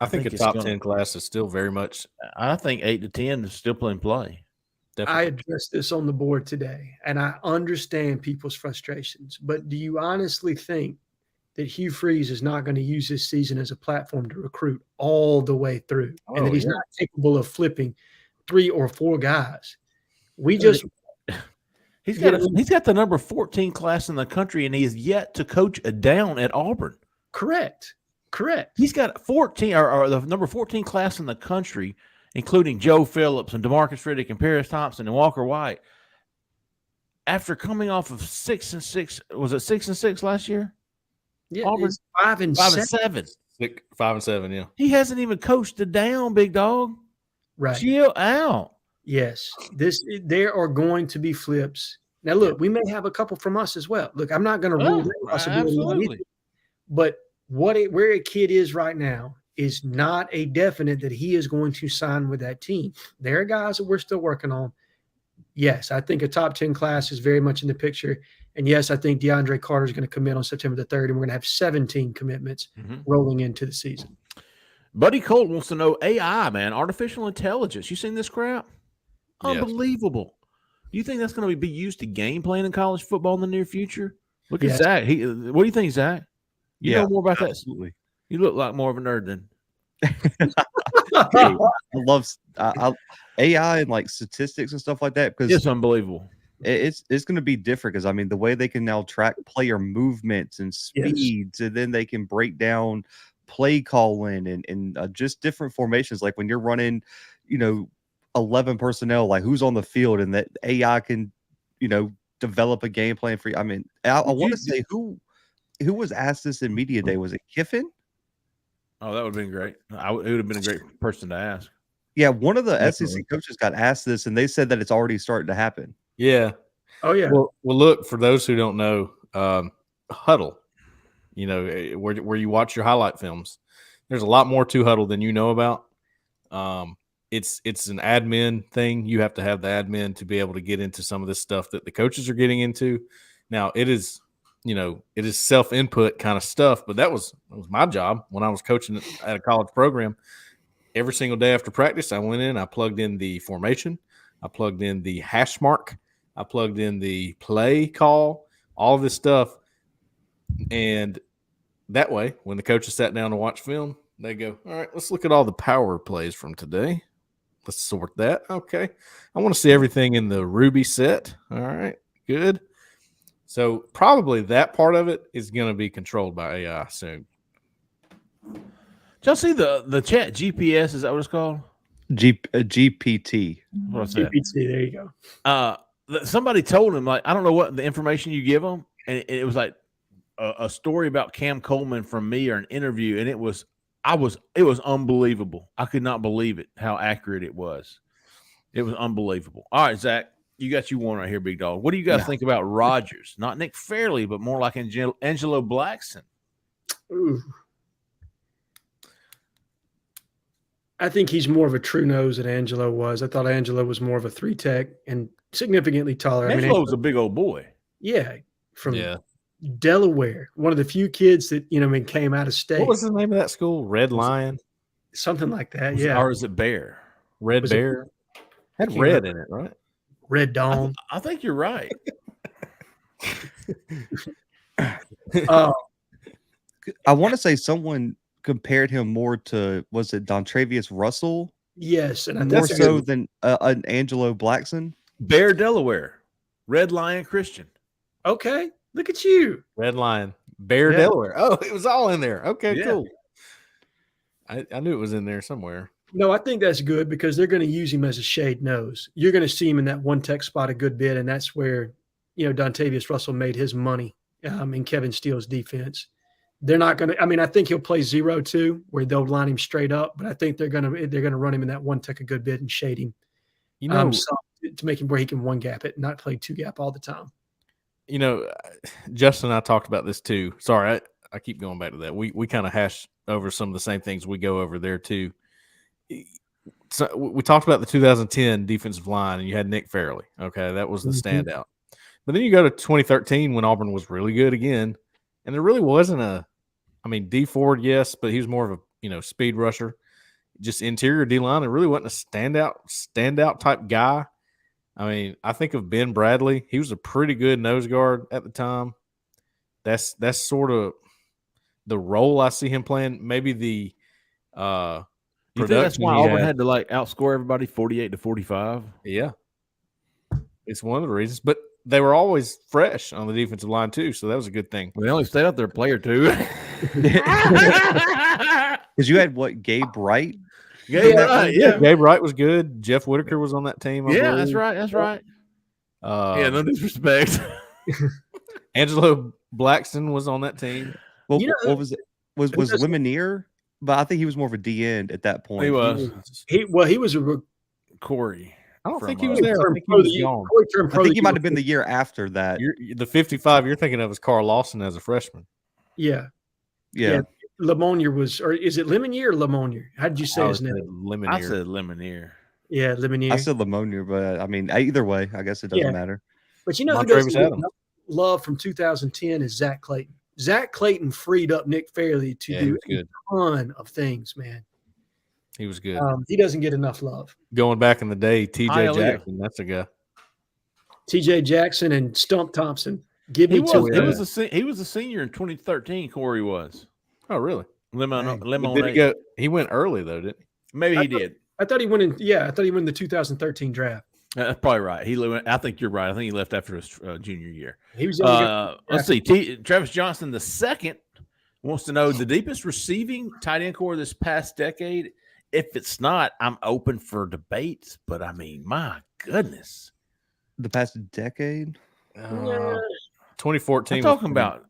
I think a top 10 class is still very much. I think 8 to 10 is still playing play. Definitely. I addressed this on the board today, and I understand people's frustrations. But do you honestly think that Hugh Freeze is not going to use this season as a platform to recruit all the way through, and that he's not capable of flipping 3 or 4 guys? We just he's got the number 14 class in the country, and he is yet to coach a down at Auburn. Correct. He's got 14 or the number 14 class in the country, including Joe Phillips and Demarcus Riddick and Paris Thompson and Walker White. After coming off of 6-6, was it 6-6 last year? Yeah, Auburn 5-7. 5-7, yeah. He hasn't even coached a down, big dog. Right. Chill out. Yes. There are going to be flips. Now, look, we may have a couple from us as well. Look, I'm not going to rule that possibility out either. But where a kid is right now is not a definite that he is going to sign with that team. There are guys that we're still working on. Yes, I think a top 10 class is very much in the picture. And yes, I think DeAndre Carter is going to commit on September the 3rd, and we're going to have 17 commitments rolling into the season. Buddy Colt wants to know AI, man, artificial intelligence. You seen this crap? Yes. Unbelievable. Do you think that's going to be used to game plan in college football in the near future? Look at Zach. What do you think, Zach? You know more about absolutely. that? You look like more of a nerd than. I love AI and like statistics and stuff like that because it's unbelievable. It's going to be different because I mean the way they can now track player movements and speeds, and then they can break down play calling and just different formations. Like when you're running, 11 personnel, like who's on the field, and that AI can, develop a game plan for you. I mean, I want to say who was asked this in media day? Was it Kiffin? Oh, that would have been great. It would have been a great person to ask. Yeah, one of the SEC coaches got asked this, and they said that it's already starting to happen. Yeah. Oh, yeah. Well, look, for those who don't know, Huddle, where you watch your highlight films, there's a lot more to Huddle than you know about. It's an admin thing. You have to have the admin to be able to get into some of this stuff that the coaches are getting into. Now, it is self-input kind of stuff, but that was my job when I was coaching at a college program. Every single day after practice, I went in, I plugged in the formation, I plugged in the hash mark, I plugged in the play call, all of this stuff. And that way, when the coaches sat down to watch film, they go, all right, let's look at all the power plays from today. Let's sort that. Okay. I want to see everything in the Ruby set. All right. Good. So probably that part of it is going to be controlled by AI soon. Did y'all see the chat GPS? Is that what it's called? GPT. What's that? GPT, there you go. Somebody told him, like, I don't know what the information you give them, and it was like a story about Cam Coleman from me or an interview, and it was unbelievable. I could not believe it, how accurate it was. It was unbelievable. All right, Zach, you got you one right here, big dog. What do you guys think about Rodgers? Not Nick Fairley, but more like Angelo Blackson. Ooh. I think he's more of a true nose than Angelo was. I thought Angelo was more of a 3-tech and significantly taller. Angelo was a big old boy. Yeah, from Delaware. One of the few kids that came out of state. What was the name of that school? Red Lion, something like that. Or is it Bear? Red Bear. Had red in it, right? Red Dawn. I think you're right. I want to say someone compared him more to, was it Dontravius Russell? Yes, and more so than an Angelo Blackson. Bear, Delaware, Red Lion Christian. Okay, look at you, Red Lion, Bear, Delaware. Oh, it was all in there. Okay, cool. I knew it was in there somewhere. No, I think that's good because they're going to use him as a shade nose. You're going to see him in that 1-tech spot a good bit, and that's where Dontavius Russell made his money in Kevin Steele's defense. They're not going to. I mean, I think he'll play 0-2 where they'll line him straight up, but I think they're going to run him in that 1-tech a good bit and shade him, to make him where he can 1-gap it, and not play 2-gap all the time. Justin and I talked about this too. Sorry, I keep going back to that. We kind of hash over some of the same things we go over there too. So we talked about the 2010 defensive line, and you had Nick Fairley. Okay, that was the standout. But then you go to 2013 when Auburn was really good again, and there really wasn't D Ford, yes, but he was more of a speed rusher, just interior D line. It really wasn't a standout type guy. I mean, I think of Ben Bradley. He was a pretty good nose guard at the time. That's sort of the role I see him playing. Maybe the you think that's why Auburn had to outscore everybody 48-45? Yeah, it's one of the reasons. But they were always fresh on the defensive line too, so that was a good thing. Well, they only stayed out there a play or two. Because you had Gabe Wright. Gabe Wright was good. Jeff Whitaker was on that team. That's right. That's right. No disrespect. Angelo Blackson was on that team. Well, what was it? Was Lemonier? But I think he was more of a D end at that point. He was. He was a Corey. I don't think he was there. I think he was gone. I think he might have been the year after that. The 55 you're thinking of is Carl Lawson as a freshman. Yeah. Lemonier was, or is it Lemonier or Lemonier? How did you say his name? Lemonier. I said Lemonier. Yeah, Lemonier. I said Lemonier, but I mean, either way, I guess it doesn't matter. But who doesn't love from 2010 is Zach Clayton. Zach Clayton freed up Nick Fairley to do a ton of things, man. He was good. He doesn't get enough love. Going back in the day, TJ Jackson, that's a guy. TJ Jackson and Stump Thompson. He was a senior in 2013. Corey was. Oh, really? Lemonade. He went early though, didn't he? Maybe he did. I thought he went in. Yeah, I thought he went in the 2013 draft. That's probably right. I think you're right. I think he left after his junior year. He was. Let's see. Travis Johnson II wants to know the deepest receiving tight end core this past decade. If it's not, I'm open for debates. But I mean, my goodness, the past decade. 2014. I'm talking about.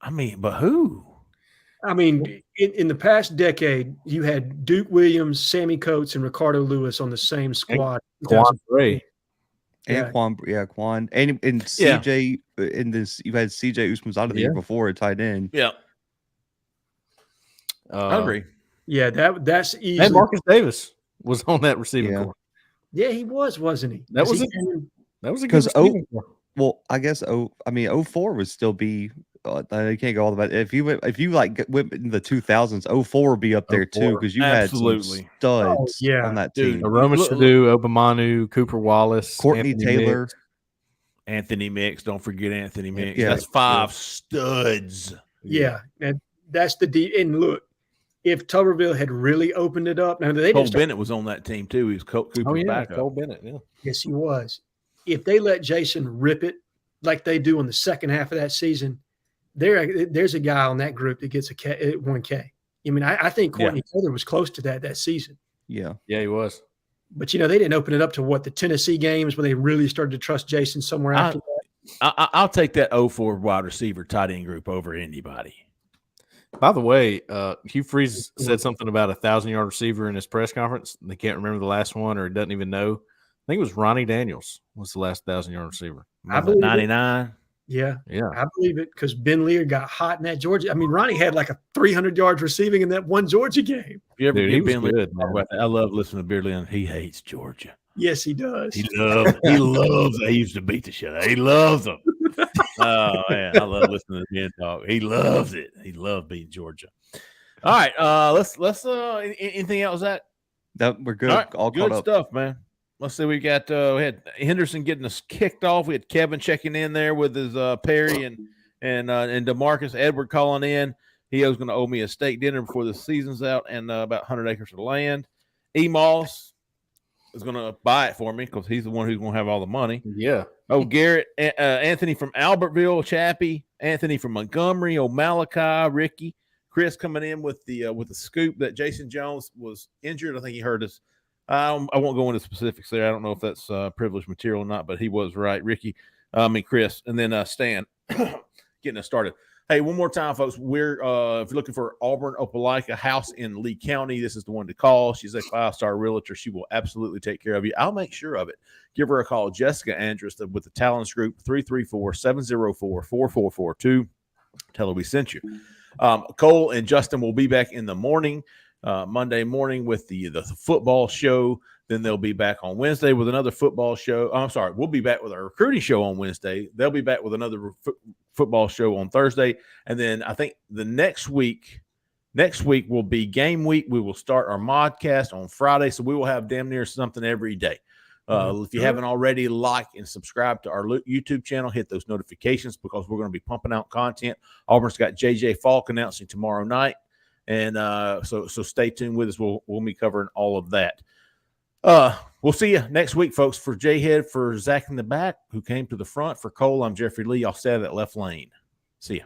I mean, but who? I mean, in the past decade, you had Duke Williams, Sammy Coates, and Ricardo Lewis on the same squad. Quan Bray. And Quan, and CJ in this. You had CJ Usmanzadeh the year before at tight end. Yeah, I agree. Yeah, that's easy. And Marcus Davis was on that receiving core. Yeah, he wasn't he? That was a good receiving core. Well, I guess 04 would still be. You can't go all the way. If you went in the 2000s, 04 would be up there too because you had some studs on that team. Aroma Shadu, Obamanu, Cooper Wallace, Courtney Taylor, Anthony Mix. Don't forget Anthony Mix. That's 5 studs. Yeah, and that's the D. And look, if Tuberville had really opened it up, now they Cole didn't start, Bennett was on that team too. He was Cooper's Oh yeah, backup. Cole Bennett. Yeah. yes, he was. If they let Jason rip it like they do in the second half of that season, there's a guy on that group that gets a 1K. I mean, I think Courtney Taylor was close to that season. Yeah. Yeah, he was. But, they didn't open it up to the Tennessee games when they really started to trust Jason somewhere after that. I'll take that 04 wide receiver tight end group over anybody. By the way, Hugh Freeze said something about a 1,000-yard receiver in his press conference. They can't remember the last one or doesn't even know. I think it was Ronnie Daniels was the last 1,000-yard receiver. I believe 99. Yeah. Yeah. I believe it because Ben Lear got hot in that Georgia. I mean, Ronnie had like a 300 yards receiving in that one Georgia game. You ever Dude, hear he was Ben Lear good, talk man. about that? I love listening to Beer Leon. He hates Georgia. Yes, he does. He loves they used to beat the shit out. He loves them. Oh man, I love listening to Ben talk. He loves it. He loves beating Georgia. All right, let's anything else that We're good. all right, All good caught up. stuff, man. Let's see. We had Henderson getting us kicked off. We had Kevin checking in there with his Perry and Demarcus Edward calling in. He was going to owe me a steak dinner before the season's out and about 100 acres of land. Moss is going to buy it for me because he's the one who's going to have all the money. Yeah. Oh, Garrett, Anthony from Albertville, Chappie, Anthony from Montgomery, Malachi, Ricky, Chris coming in with the scoop that Jason Jones was injured. I think he hurt us. I won't go into specifics there. I don't know if that's privileged material or not, but he was right. Ricky, Chris, and then Stan getting us started. Hey, one more time, folks. We're if you're looking for Auburn Opelika house in Lee County, this is the one to call. She's a 5-star realtor. She will absolutely take care of you. I'll make sure of it. Give her a call. Jessica Andrus with the Talents Group, 334-704-4442. Tell her we sent you. Cole and Justin will be back in the morning, Monday morning with the football show. Then they'll be back on Wednesday with another football show. I'm sorry, we'll be back with our recruiting show on Wednesday. They'll be back with another football show on Thursday. And then I think the next week will be game week. We will start our modcast on Friday. So we will have damn near something every day. If you haven't already, like and subscribe to our YouTube channel, hit those notifications because we're going to be pumping out content. Auburn's got JJ Falk announcing tomorrow night. And so stay tuned with us. We'll be covering all of that. We'll see you next week, folks. For Jhead, for Zach in the back, who came to the front. For Cole, I'm Jeffrey Lee. I'll stay at that left lane. See ya.